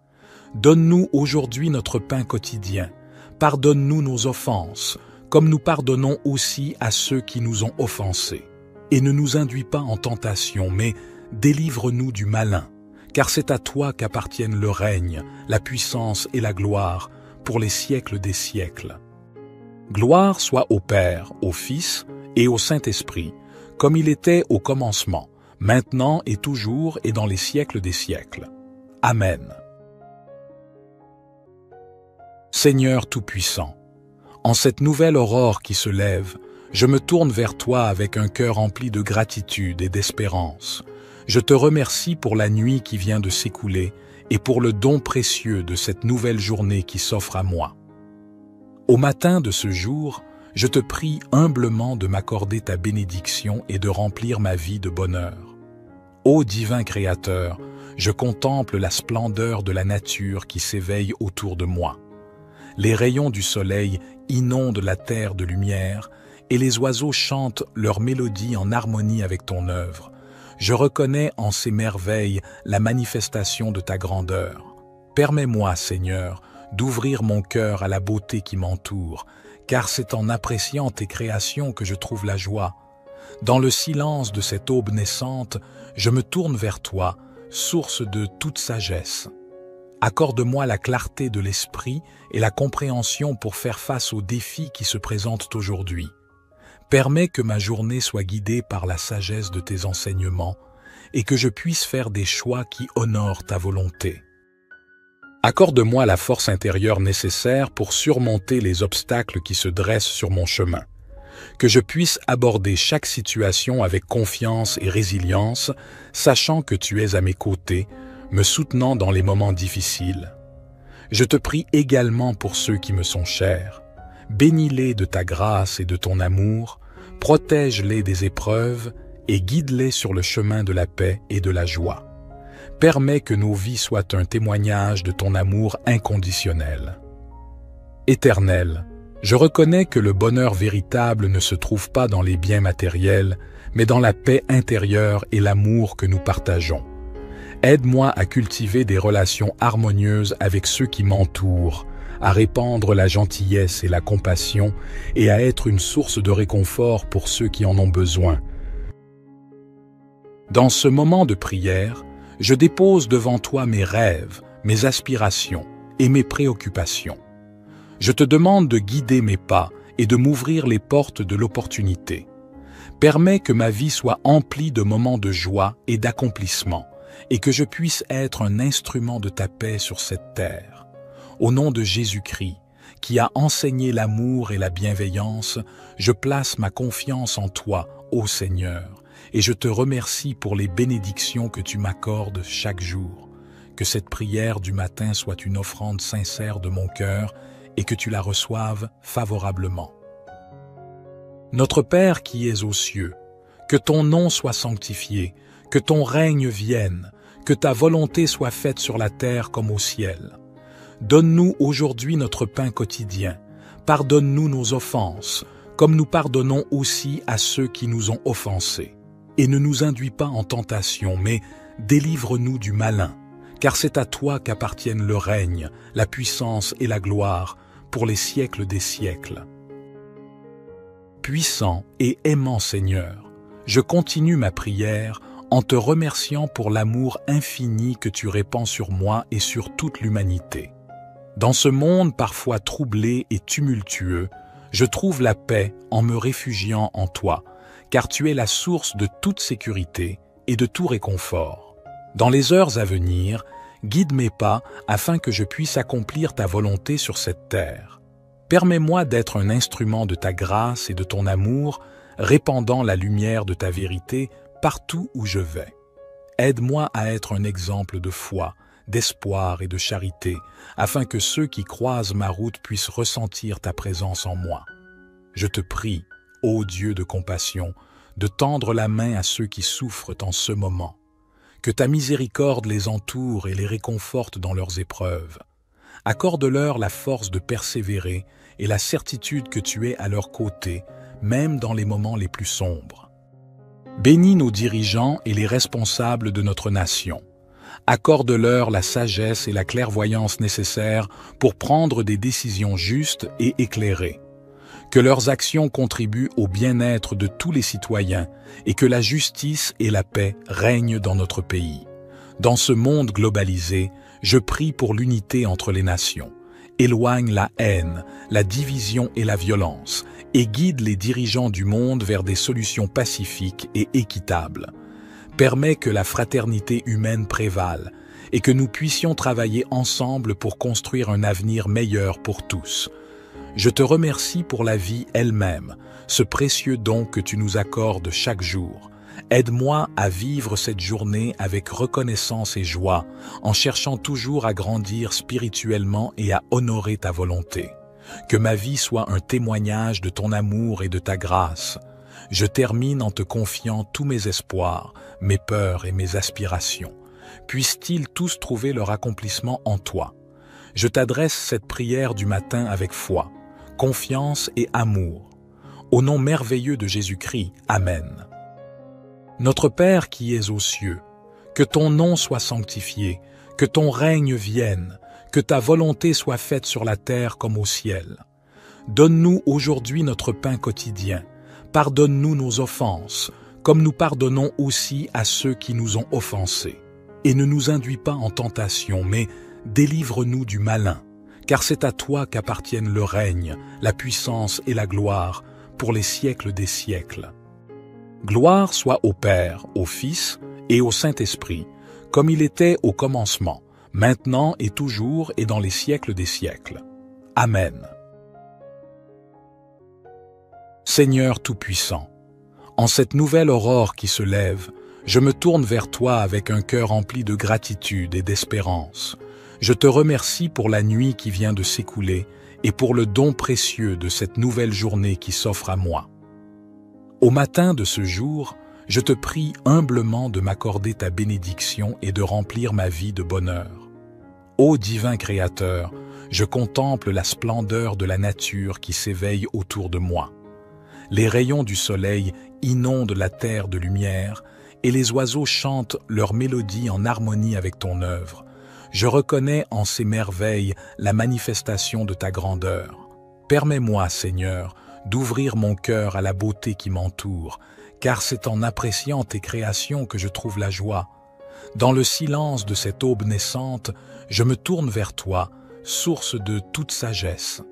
Donne-nous aujourd'hui notre pain quotidien. Pardonne-nous nos offenses, comme nous pardonnons aussi à ceux qui nous ont offensés. Et ne nous induis pas en tentation, mais délivre-nous du malin, car c'est à toi qu'appartiennent le règne, la puissance et la gloire, pour les siècles des siècles. Gloire soit au Père, au Fils et au Saint-Esprit, comme il était au commencement, maintenant et toujours et dans les siècles des siècles. Amen. Seigneur Tout-Puissant, en cette nouvelle aurore qui se lève, je me tourne vers toi avec un cœur rempli de gratitude et d'espérance. Je te remercie pour la nuit qui vient de s'écouler et pour le don précieux de cette nouvelle journée qui s'offre à moi. Au matin de ce jour, je te prie humblement de m'accorder ta bénédiction et de remplir ma vie de bonheur. Ô divin Créateur, je contemple la splendeur de la nature qui s'éveille autour de moi. Les rayons du soleil inondent la terre de lumière et les oiseaux chantent leur mélodie en harmonie avec ton œuvre. Je reconnais en ces merveilles la manifestation de ta grandeur. Permets-moi, Seigneur, d'ouvrir mon cœur à la beauté qui m'entoure, car c'est en appréciant tes créations que je trouve la joie. Dans le silence de cette aube naissante, je me tourne vers toi, source de toute sagesse. Accorde-moi la clarté de l'esprit et la compréhension pour faire face aux défis qui se présentent aujourd'hui. Permets que ma journée soit guidée par la sagesse de tes enseignements et que je puisse faire des choix qui honorent ta volonté. Accorde-moi la force intérieure nécessaire pour surmonter les obstacles qui se dressent sur mon chemin. Que je puisse aborder chaque situation avec confiance et résilience, sachant que tu es à mes côtés, me soutenant dans les moments difficiles. Je te prie également pour ceux qui me sont chers. Bénis-les de ta grâce et de ton amour, protège-les des épreuves et guide-les sur le chemin de la paix et de la joie. Permets que nos vies soient un témoignage de ton amour inconditionnel. Éternel, je reconnais que le bonheur véritable ne se trouve pas dans les biens matériels, mais dans la paix intérieure et l'amour que nous partageons. Aide-moi à cultiver des relations harmonieuses avec ceux qui m'entourent, à répandre la gentillesse et la compassion et à être une source de réconfort pour ceux qui en ont besoin. Dans ce moment de prière, je dépose devant toi mes rêves, mes aspirations et mes préoccupations. Je te demande de guider mes pas et de m'ouvrir les portes de l'opportunité. Permets que ma vie soit emplie de moments de joie et d'accomplissement et que je puisse être un instrument de ta paix sur cette terre. Au nom de Jésus-Christ, qui a enseigné l'amour et la bienveillance, je place ma confiance en toi, ô Seigneur, et je te remercie pour les bénédictions que tu m'accordes chaque jour. Que cette prière du matin soit une offrande sincère de mon cœur et que tu la reçoives favorablement. Notre Père qui es aux cieux, que ton nom soit sanctifié, que ton règne vienne, que ta volonté soit faite sur la terre comme au ciel. Donne-nous aujourd'hui notre pain quotidien. Pardonne-nous nos offenses, comme nous pardonnons aussi à ceux qui nous ont offensés. Et ne nous induis pas en tentation, mais délivre-nous du malin, car c'est à toi qu'appartiennent le règne, la puissance et la gloire, pour les siècles des siècles. Puissant et aimant Seigneur, je continue ma prière en te remerciant pour l'amour infini que tu répands sur moi et sur toute l'humanité. Dans ce monde parfois troublé et tumultueux, je trouve la paix en me réfugiant en toi, car tu es la source de toute sécurité et de tout réconfort. Dans les heures à venir, guide mes pas afin que je puisse accomplir ta volonté sur cette terre. Permets-moi d'être un instrument de ta grâce et de ton amour, répandant la lumière de ta vérité partout où je vais. Aide-moi à être un exemple de foi, d'espoir et de charité, afin que ceux qui croisent ma route puissent ressentir ta présence en moi. Je te prie, ô Dieu de compassion, de tendre la main à ceux qui souffrent en ce moment. Que ta miséricorde les entoure et les réconforte dans leurs épreuves. Accorde-leur la force de persévérer et la certitude que tu es à leur côté, même dans les moments les plus sombres. Bénis nos dirigeants et les responsables de notre nation. Accorde-leur la sagesse et la clairvoyance nécessaires pour prendre des décisions justes et éclairées. Que leurs actions contribuent au bien-être de tous les citoyens et que la justice et la paix règnent dans notre pays. Dans ce monde globalisé, je prie pour l'unité entre les nations. Éloigne la haine, la division et la violence et guide les dirigeants du monde vers des solutions pacifiques et équitables. Permets que la fraternité humaine prévale et que nous puissions travailler ensemble pour construire un avenir meilleur pour tous. Je te remercie pour la vie elle-même, ce précieux don que tu nous accordes chaque jour. Aide-moi à vivre cette journée avec reconnaissance et joie, en cherchant toujours à grandir spirituellement et à honorer ta volonté. Que ma vie soit un témoignage de ton amour et de ta grâce. Je termine en te confiant tous mes espoirs, mes peurs et mes aspirations. Puissent-ils tous trouver leur accomplissement en toi. Je t'adresse cette prière du matin avec foi, confiance et amour. Au nom merveilleux de Jésus-Christ, Amen. Notre Père qui es aux cieux, que ton nom soit sanctifié, que ton règne vienne, que ta volonté soit faite sur la terre comme au ciel. Donne-nous aujourd'hui notre pain quotidien. Pardonne-nous nos offenses, comme nous pardonnons aussi à ceux qui nous ont offensés. Et ne nous induis pas en tentation, mais délivre-nous du malin, car c'est à toi qu'appartiennent le règne, la puissance et la gloire, pour les siècles des siècles. Gloire soit au Père, au Fils et au Saint-Esprit, comme il était au commencement, maintenant et toujours et dans les siècles des siècles. Amen. Seigneur Tout-Puissant, en cette nouvelle aurore qui se lève, je me tourne vers toi avec un cœur rempli de gratitude et d'espérance. Je te remercie pour la nuit qui vient de s'écouler et pour le don précieux de cette nouvelle journée qui s'offre à moi. Au matin de ce jour, je te prie humblement de m'accorder ta bénédiction et de remplir ma vie de bonheur. Ô divin Créateur, je contemple la splendeur de la nature qui s'éveille autour de moi. Les rayons du soleil inondent la terre de lumière et les oiseaux chantent leur mélodie en harmonie avec ton œuvre. Je reconnais en ces merveilles la manifestation de ta grandeur. Permets-moi, Seigneur, d'ouvrir mon cœur à la beauté qui m'entoure, car c'est en appréciant tes créations que je trouve la joie. Dans le silence de cette aube naissante, je me tourne vers toi, source de toute sagesse.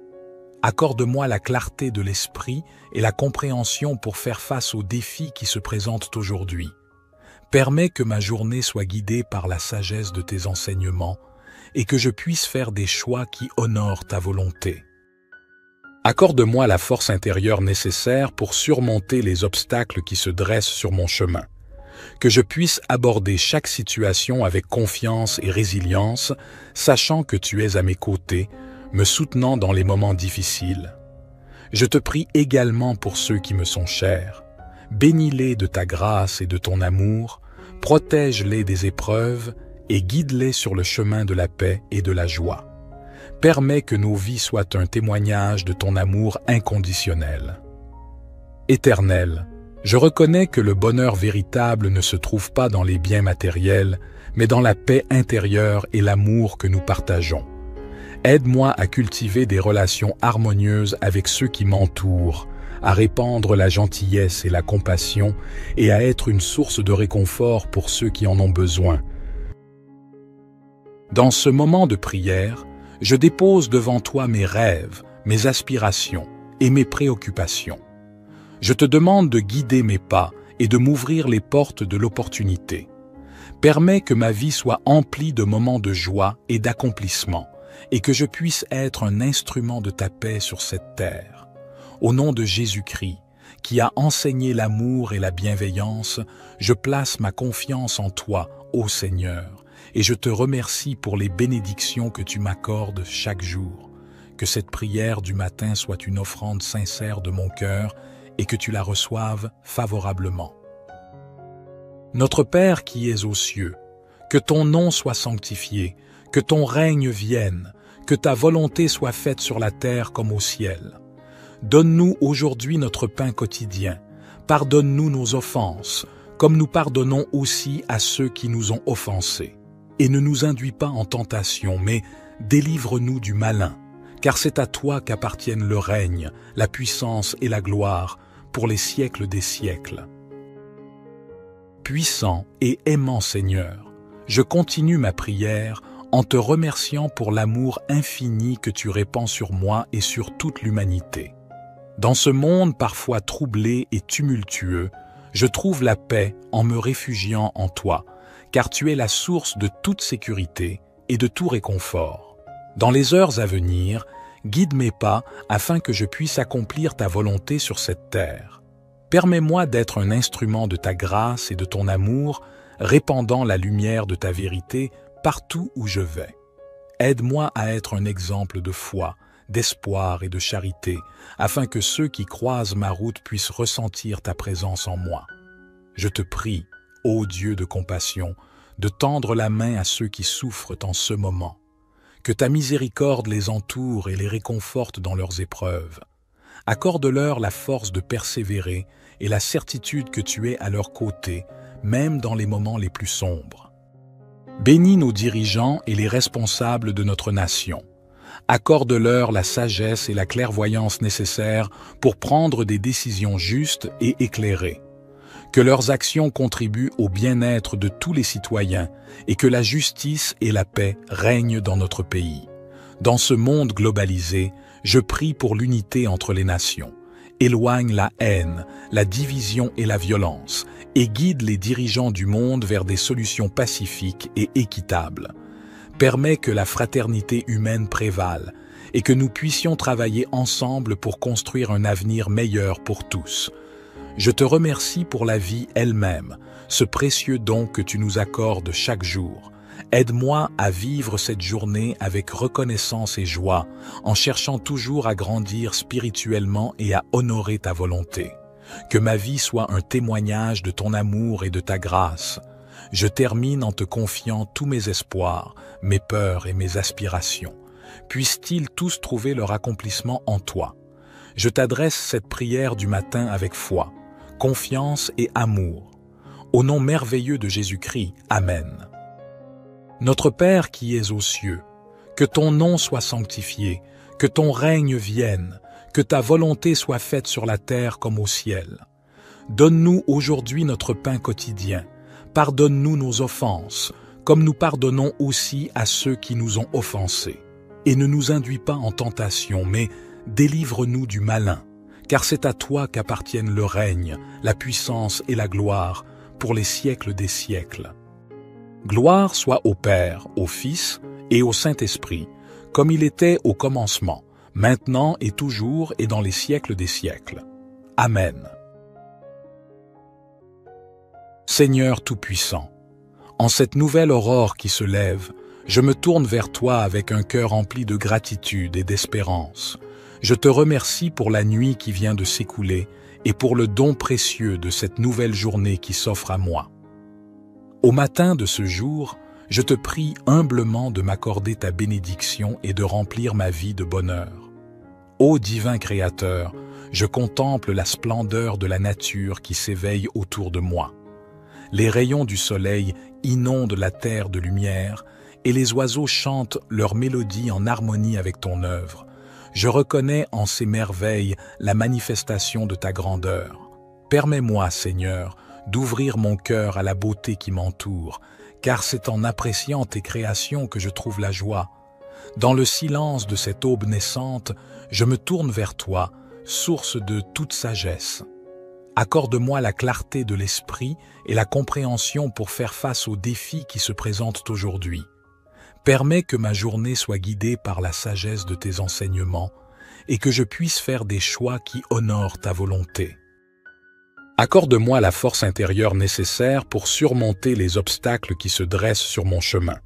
Accorde-moi la clarté de l'esprit et la compréhension pour faire face aux défis qui se présentent aujourd'hui. Permets que ma journée soit guidée par la sagesse de tes enseignements et que je puisse faire des choix qui honorent ta volonté. Accorde-moi la force intérieure nécessaire pour surmonter les obstacles qui se dressent sur mon chemin. Que je puisse aborder chaque situation avec confiance et résilience, sachant que tu es à mes côtés, me soutenant dans les moments difficiles. Je te prie également pour ceux qui me sont chers. Bénis-les de ta grâce et de ton amour, protège-les des épreuves et guide-les sur le chemin de la paix et de la joie. Permets que nos vies soient un témoignage de ton amour inconditionnel. Éternel, je reconnais que le bonheur véritable ne se trouve pas dans les biens matériels, mais dans la paix intérieure et l'amour que nous partageons. Aide-moi à cultiver des relations harmonieuses avec ceux qui m'entourent, à répandre la gentillesse et la compassion et à être une source de réconfort pour ceux qui en ont besoin. Dans ce moment de prière, je dépose devant toi mes rêves, mes aspirations et mes préoccupations. Je te demande de guider mes pas et de m'ouvrir les portes de l'opportunité. Permets que ma vie soit emplie de moments de joie et d'accomplissement, et que je puisse être un instrument de ta paix sur cette terre. Au nom de Jésus-Christ, qui a enseigné l'amour et la bienveillance, je place ma confiance en toi, ô Seigneur, et je te remercie pour les bénédictions que tu m'accordes chaque jour. Que cette prière du matin soit une offrande sincère de mon cœur et que tu la reçoives favorablement. Notre Père qui es aux cieux, que ton nom soit sanctifié, que ton règne vienne, que ta volonté soit faite sur la terre comme au ciel. Donne-nous aujourd'hui notre pain quotidien. Pardonne-nous nos offenses, comme nous pardonnons aussi à ceux qui nous ont offensés. Et ne nous induis pas en tentation, mais délivre-nous du malin, car c'est à toi qu'appartiennent le règne, la puissance et la gloire, pour les siècles des siècles. Puissant et aimant Seigneur, je continue ma prière en te remerciant pour l'amour infini que tu répands sur moi et sur toute l'humanité. Dans ce monde parfois troublé et tumultueux, je trouve la paix en me réfugiant en toi, car tu es la source de toute sécurité et de tout réconfort. Dans les heures à venir, guide mes pas afin que je puisse accomplir ta volonté sur cette terre. Permets-moi d'être un instrument de ta grâce et de ton amour, répandant la lumière de ta vérité partout où je vais. Aide-moi à être un exemple de foi, d'espoir et de charité, afin que ceux qui croisent ma route puissent ressentir ta présence en moi. Je te prie, ô Dieu de compassion, de tendre la main à ceux qui souffrent en ce moment. Que ta miséricorde les entoure et les réconforte dans leurs épreuves. Accorde-leur la force de persévérer et la certitude que tu es à leur côté, même dans les moments les plus sombres. Bénis nos dirigeants et les responsables de notre nation. Accorde-leur la sagesse et la clairvoyance nécessaires pour prendre des décisions justes et éclairées. Que leurs actions contribuent au bien-être de tous les citoyens et que la justice et la paix règnent dans notre pays. Dans ce monde globalisé, je prie pour l'unité entre les nations. Éloigne la haine, la division et la violence et guide les dirigeants du monde vers des solutions pacifiques et équitables. Permets que la fraternité humaine prévale et que nous puissions travailler ensemble pour construire un avenir meilleur pour tous. Je te remercie pour la vie elle-même, ce précieux don que tu nous accordes chaque jour. Aide-moi à vivre cette journée avec reconnaissance et joie, en cherchant toujours à grandir spirituellement et à honorer ta volonté. Que ma vie soit un témoignage de ton amour et de ta grâce. Je termine en te confiant tous mes espoirs, mes peurs et mes aspirations. Puissent-ils tous trouver leur accomplissement en toi. Je t'adresse cette prière du matin avec foi, confiance et amour. Au nom merveilleux de Jésus-Christ, Amen. Notre Père qui es aux cieux, que ton nom soit sanctifié, que ton règne vienne, que ta volonté soit faite sur la terre comme au ciel. Donne-nous aujourd'hui notre pain quotidien. Pardonne-nous nos offenses, comme nous pardonnons aussi à ceux qui nous ont offensés. Et ne nous induis pas en tentation, mais délivre-nous du malin, car c'est à toi qu'appartiennent le règne, la puissance et la gloire, pour les siècles des siècles. Gloire soit au Père, au Fils et au Saint-Esprit, comme il était au commencement, maintenant et toujours et dans les siècles des siècles. Amen. Seigneur Tout-Puissant, en cette nouvelle aurore qui se lève, je me tourne vers toi avec un cœur rempli de gratitude et d'espérance. Je te remercie pour la nuit qui vient de s'écouler et pour le don précieux de cette nouvelle journée qui s'offre à moi. Au matin de ce jour, je te prie humblement de m'accorder ta bénédiction et de remplir ma vie de bonheur. Ô divin Créateur, je contemple la splendeur de la nature qui s'éveille autour de moi. Les rayons du soleil inondent la terre de lumière et les oiseaux chantent leur mélodie en harmonie avec ton œuvre. Je reconnais en ces merveilles la manifestation de ta grandeur. Permets-moi, Seigneur, d'ouvrir mon cœur à la beauté qui m'entoure, car c'est en appréciant tes créations que je trouve la joie. Dans le silence de cette aube naissante, je me tourne vers toi, source de toute sagesse. Accorde-moi la clarté de l'esprit et la compréhension pour faire face aux défis qui se présentent aujourd'hui. Permets que ma journée soit guidée par la sagesse de tes enseignements et que je puisse faire des choix qui honorent ta volonté. Accorde-moi la force intérieure nécessaire pour surmonter les obstacles qui se dressent sur mon chemin.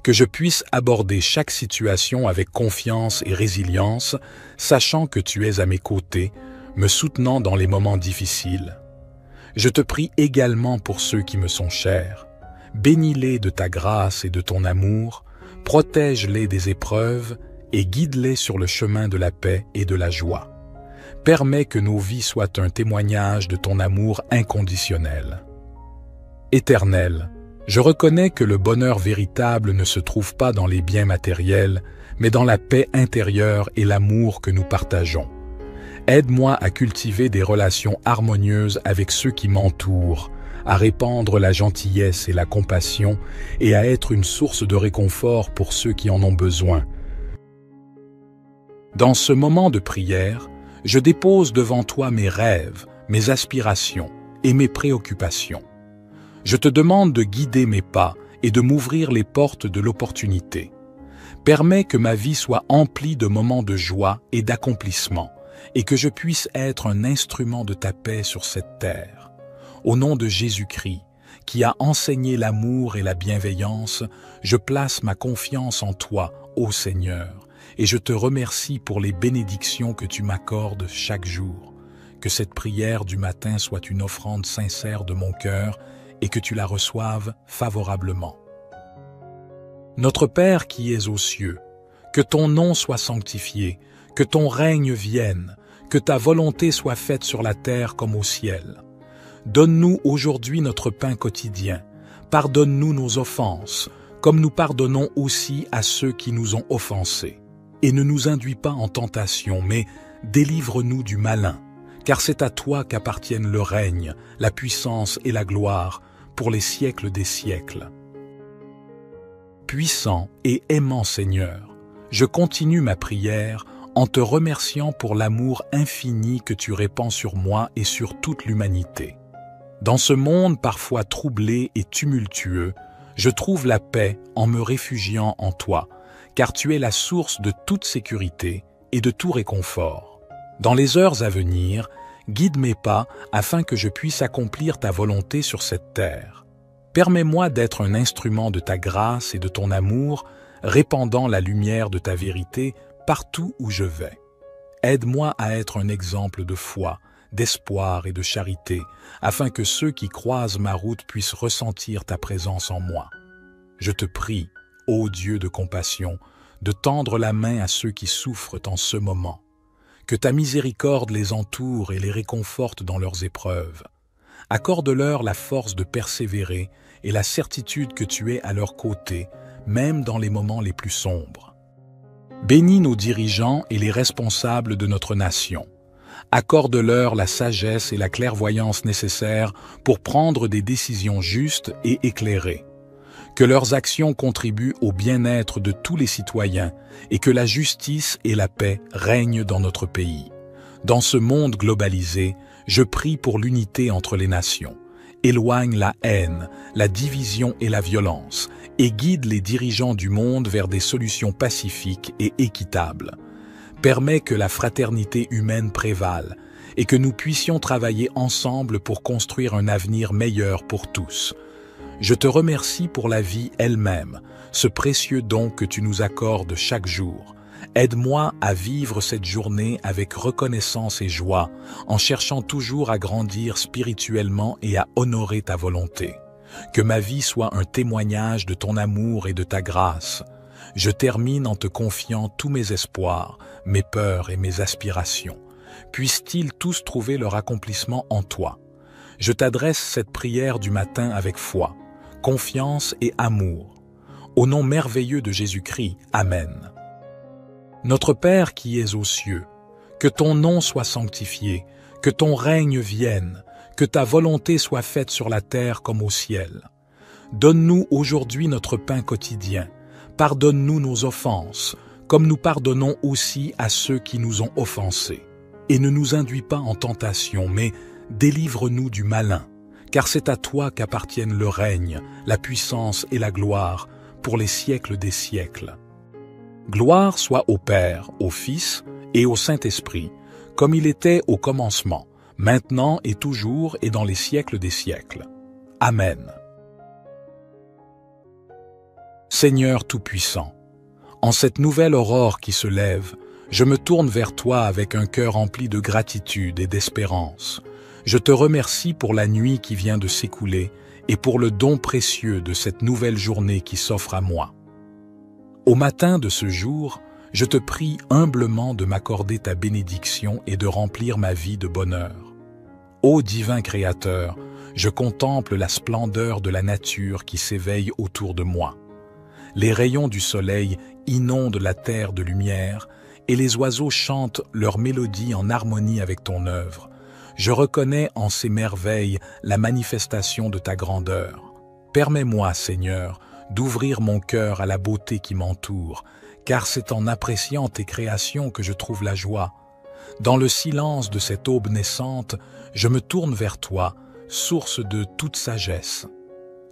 Que je puisse aborder chaque situation avec confiance et résilience, sachant que tu es à mes côtés, me soutenant dans les moments difficiles. Je te prie également pour ceux qui me sont chers. Bénis-les de ta grâce et de ton amour, protège-les des épreuves et guide-les sur le chemin de la paix et de la joie. Permets que nos vies soient un témoignage de ton amour inconditionnel. Éternel, je reconnais que le bonheur véritable ne se trouve pas dans les biens matériels, mais dans la paix intérieure et l'amour que nous partageons. Aide-moi à cultiver des relations harmonieuses avec ceux qui m'entourent, à répandre la gentillesse et la compassion et à être une source de réconfort pour ceux qui en ont besoin. Dans ce moment de prière, je dépose devant toi mes rêves, mes aspirations et mes préoccupations. Je te demande de guider mes pas et de m'ouvrir les portes de l'opportunité. Permets que ma vie soit emplie de moments de joie et d'accomplissement et que je puisse être un instrument de ta paix sur cette terre. Au nom de Jésus-Christ, qui a enseigné l'amour et la bienveillance, je place ma confiance en toi, ô Seigneur, et je te remercie pour les bénédictions que tu m'accordes chaque jour. Que cette prière du matin soit une offrande sincère de mon cœur et que tu la reçoives favorablement. Notre Père qui es aux cieux, que ton nom soit sanctifié, que ton règne vienne, que ta volonté soit faite sur la terre comme au ciel. Donne-nous aujourd'hui notre pain quotidien. Pardonne-nous nos offenses, comme nous pardonnons aussi à ceux qui nous ont offensés. Et ne nous induis pas en tentation, mais délivre-nous du malin, car c'est à toi qu'appartiennent le règne, la puissance et la gloire, pour les siècles des siècles. Puissant et aimant Seigneur, je continue ma prière en te remerciant pour l'amour infini que tu répands sur moi et sur toute l'humanité. Dans ce monde parfois troublé et tumultueux, je trouve la paix en me réfugiant en toi, car tu es la source de toute sécurité et de tout réconfort. Dans les heures à venir, guide mes pas afin que je puisse accomplir ta volonté sur cette terre. Permets-moi d'être un instrument de ta grâce et de ton amour, répandant la lumière de ta vérité partout où je vais. Aide-moi à être un exemple de foi, d'espoir et de charité, afin que ceux qui croisent ma route puissent ressentir ta présence en moi. Je te prie, ô Dieu de compassion, de tendre la main à ceux qui souffrent en ce moment. Que ta miséricorde les entoure et les réconforte dans leurs épreuves. Accorde-leur la force de persévérer et la certitude que tu es à leur côté, même dans les moments les plus sombres. Bénis nos dirigeants et les responsables de notre nation. Accorde-leur la sagesse et la clairvoyance nécessaires pour prendre des décisions justes et éclairées. Que leurs actions contribuent au bien-être de tous les citoyens et que la justice et la paix règnent dans notre pays. Dans ce monde globalisé, je prie pour l'unité entre les nations. Éloigne la haine, la division et la violence et guide les dirigeants du monde vers des solutions pacifiques et équitables. Permets que la fraternité humaine prévale et que nous puissions travailler ensemble pour construire un avenir meilleur pour tous. Je te remercie pour la vie elle-même, ce précieux don que tu nous accordes chaque jour. Aide-moi à vivre cette journée avec reconnaissance et joie, en cherchant toujours à grandir spirituellement et à honorer ta volonté. Que ma vie soit un témoignage de ton amour et de ta grâce. Je termine en te confiant tous mes espoirs, mes peurs et mes aspirations. Puissent-ils tous trouver leur accomplissement en toi. Je t'adresse cette prière du matin avec foi, confiance et amour. Au nom merveilleux de Jésus-Christ, Amen. Notre Père qui es aux cieux, que ton nom soit sanctifié, que ton règne vienne, que ta volonté soit faite sur la terre comme au ciel. Donne-nous aujourd'hui notre pain quotidien. Pardonne-nous nos offenses, comme nous pardonnons aussi à ceux qui nous ont offensés. Et ne nous induis pas en tentation, mais délivre-nous du malin, car c'est à toi qu'appartiennent le règne, la puissance et la gloire, pour les siècles des siècles. Gloire soit au Père, au Fils et au Saint-Esprit, comme il était au commencement, maintenant et toujours et dans les siècles des siècles. Amen. Seigneur Tout-Puissant, en cette nouvelle aurore qui se lève, je me tourne vers toi avec un cœur rempli de gratitude et d'espérance. Je te remercie pour la nuit qui vient de s'écouler et pour le don précieux de cette nouvelle journée qui s'offre à moi. Au matin de ce jour, je te prie humblement de m'accorder ta bénédiction et de remplir ma vie de bonheur. Ô divin Créateur, je contemple la splendeur de la nature qui s'éveille autour de moi. Les rayons du soleil inondent la terre de lumière et les oiseaux chantent leur mélodie en harmonie avec ton œuvre. Je reconnais en ces merveilles la manifestation de ta grandeur. Permets-moi, Seigneur, d'ouvrir mon cœur à la beauté qui m'entoure, car c'est en appréciant tes créations que je trouve la joie. Dans le silence de cette aube naissante, je me tourne vers toi, source de toute sagesse.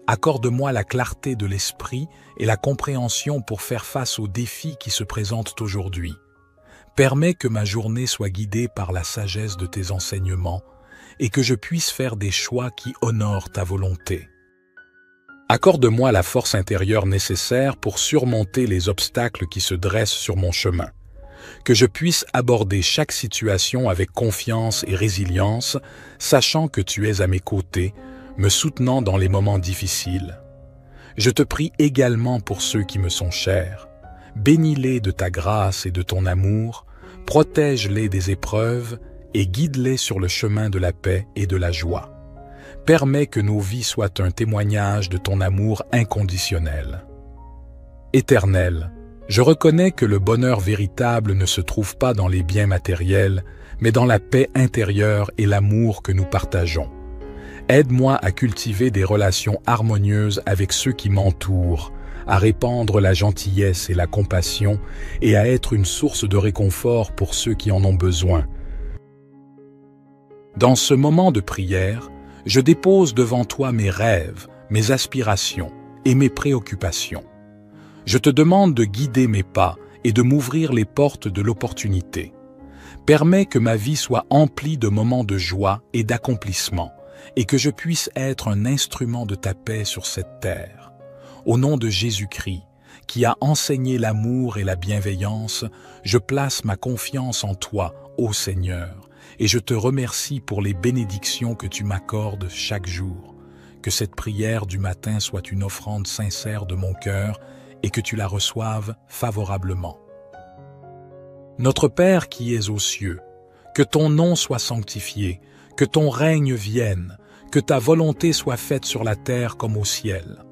Accorde-moi la clarté de l'esprit et la compréhension pour faire face aux défis qui se présentent aujourd'hui. Permets que ma journée soit guidée par la sagesse de tes enseignements et que je puisse faire des choix qui honorent ta volonté. Accorde-moi la force intérieure nécessaire pour surmonter les obstacles qui se dressent sur mon chemin. Que je puisse aborder chaque situation avec confiance et résilience, sachant que tu es à mes côtés, me soutenant dans les moments difficiles. Je te prie également pour ceux qui me sont chers. Bénis-les de ta grâce et de ton amour, protège-les des épreuves et guide-les sur le chemin de la paix et de la joie. Permets que nos vies soient un témoignage de ton amour inconditionnel. Éternel, je reconnais que le bonheur véritable ne se trouve pas dans les biens matériels, mais dans la paix intérieure et l'amour que nous partageons. Aide-moi à cultiver des relations harmonieuses avec ceux qui m'entourent, à répandre la gentillesse et la compassion et à être une source de réconfort pour ceux qui en ont besoin. Dans ce moment de prière, je dépose devant toi mes rêves, mes aspirations et mes préoccupations. Je te demande de guider mes pas et de m'ouvrir les portes de l'opportunité. Permets que ma vie soit emplie de moments de joie et d'accomplissement et que je puisse être un instrument de ta paix sur cette terre. Au nom de Jésus-Christ, qui a enseigné l'amour et la bienveillance, je place ma confiance en toi, ô Seigneur, et je te remercie pour les bénédictions que tu m'accordes chaque jour. Que cette prière du matin soit une offrande sincère de mon cœur et que tu la reçoives favorablement. Notre Père qui es aux cieux, que ton nom soit sanctifié, que ton règne vienne, que ta volonté soit faite sur la terre comme au ciel.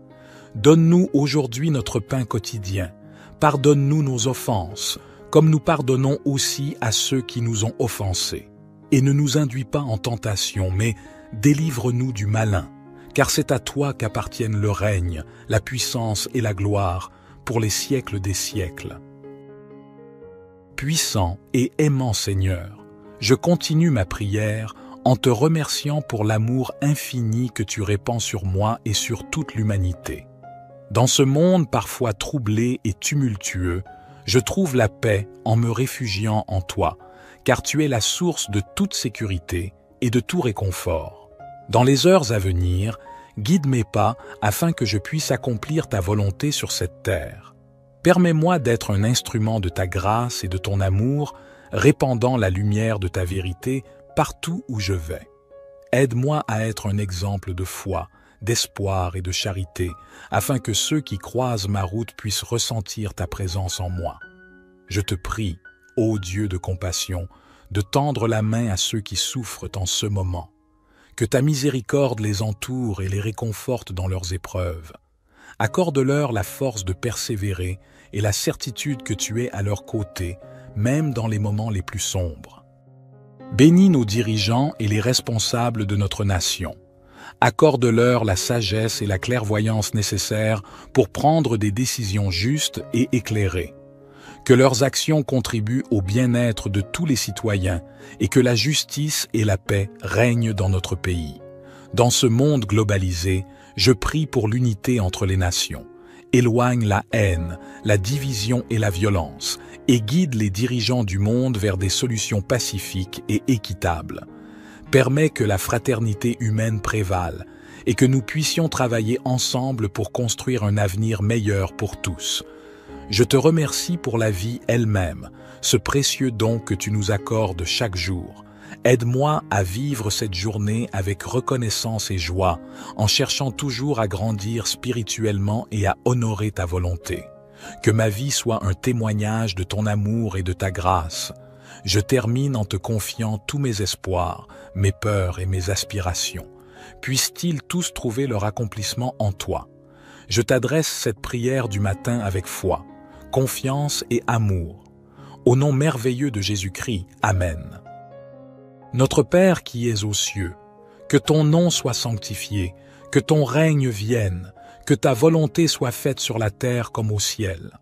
Donne-nous aujourd'hui notre pain quotidien. Pardonne-nous nos offenses, comme nous pardonnons aussi à ceux qui nous ont offensés. Et ne nous induis pas en tentation, mais délivre-nous du malin, car c'est à toi qu'appartiennent le règne, la puissance et la gloire, pour les siècles des siècles. Puissant et aimant Seigneur, je continue ma prière en te remerciant pour l'amour infini que tu répands sur moi et sur toute l'humanité. Dans ce monde parfois troublé et tumultueux, je trouve la paix en me réfugiant en toi, car tu es la source de toute sécurité et de tout réconfort. Dans les heures à venir, guide mes pas afin que je puisse accomplir ta volonté sur cette terre. Permets-moi d'être un instrument de ta grâce et de ton amour, répandant la lumière de ta vérité partout où je vais. Aide-moi à être un exemple de foi, d'espoir et de charité, afin que ceux qui croisent ma route puissent ressentir ta présence en moi. Je te prie, ô Dieu de compassion, de tendre la main à ceux qui souffrent en ce moment. Que ta miséricorde les entoure et les réconforte dans leurs épreuves. Accorde-leur la force de persévérer et la certitude que tu es à leur côté, même dans les moments les plus sombres. Bénis nos dirigeants et les responsables de notre nation. Accorde-leur la sagesse et la clairvoyance nécessaires pour prendre des décisions justes et éclairées. Que leurs actions contribuent au bien-être de tous les citoyens et que la justice et la paix règnent dans notre pays. Dans ce monde globalisé, je prie pour l'unité entre les nations. Éloigne la haine, la division et la violence et guide les dirigeants du monde vers des solutions pacifiques et équitables. Permets que la fraternité humaine prévale et que nous puissions travailler ensemble pour construire un avenir meilleur pour tous. Je te remercie pour la vie elle-même, ce précieux don que tu nous accordes chaque jour. Aide-moi à vivre cette journée avec reconnaissance et joie, en cherchant toujours à grandir spirituellement et à honorer ta volonté. Que ma vie soit un témoignage de ton amour et de ta grâce. Je termine en te confiant tous mes espoirs, mes peurs et mes aspirations. Puissent-ils tous trouver leur accomplissement en toi. Je t'adresse cette prière du matin avec foi, confiance et amour. Au nom merveilleux de Jésus-Christ, Amen. Notre Père qui es aux cieux, que ton nom soit sanctifié, que ton règne vienne, que ta volonté soit faite sur la terre comme au ciel.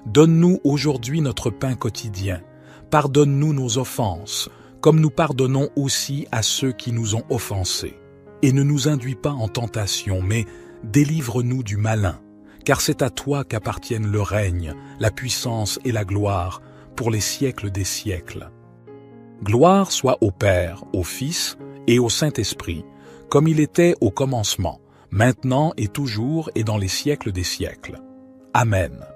Donne-nous aujourd'hui notre pain quotidien. Pardonne-nous nos offenses, comme nous pardonnons aussi à ceux qui nous ont offensés. Et ne nous induis pas en tentation, mais délivre-nous du malin, car c'est à toi qu'appartiennent le règne, la puissance et la gloire, pour les siècles des siècles. Gloire soit au Père, au Fils et au Saint-Esprit, comme il était au commencement, maintenant et toujours et dans les siècles des siècles. Amen.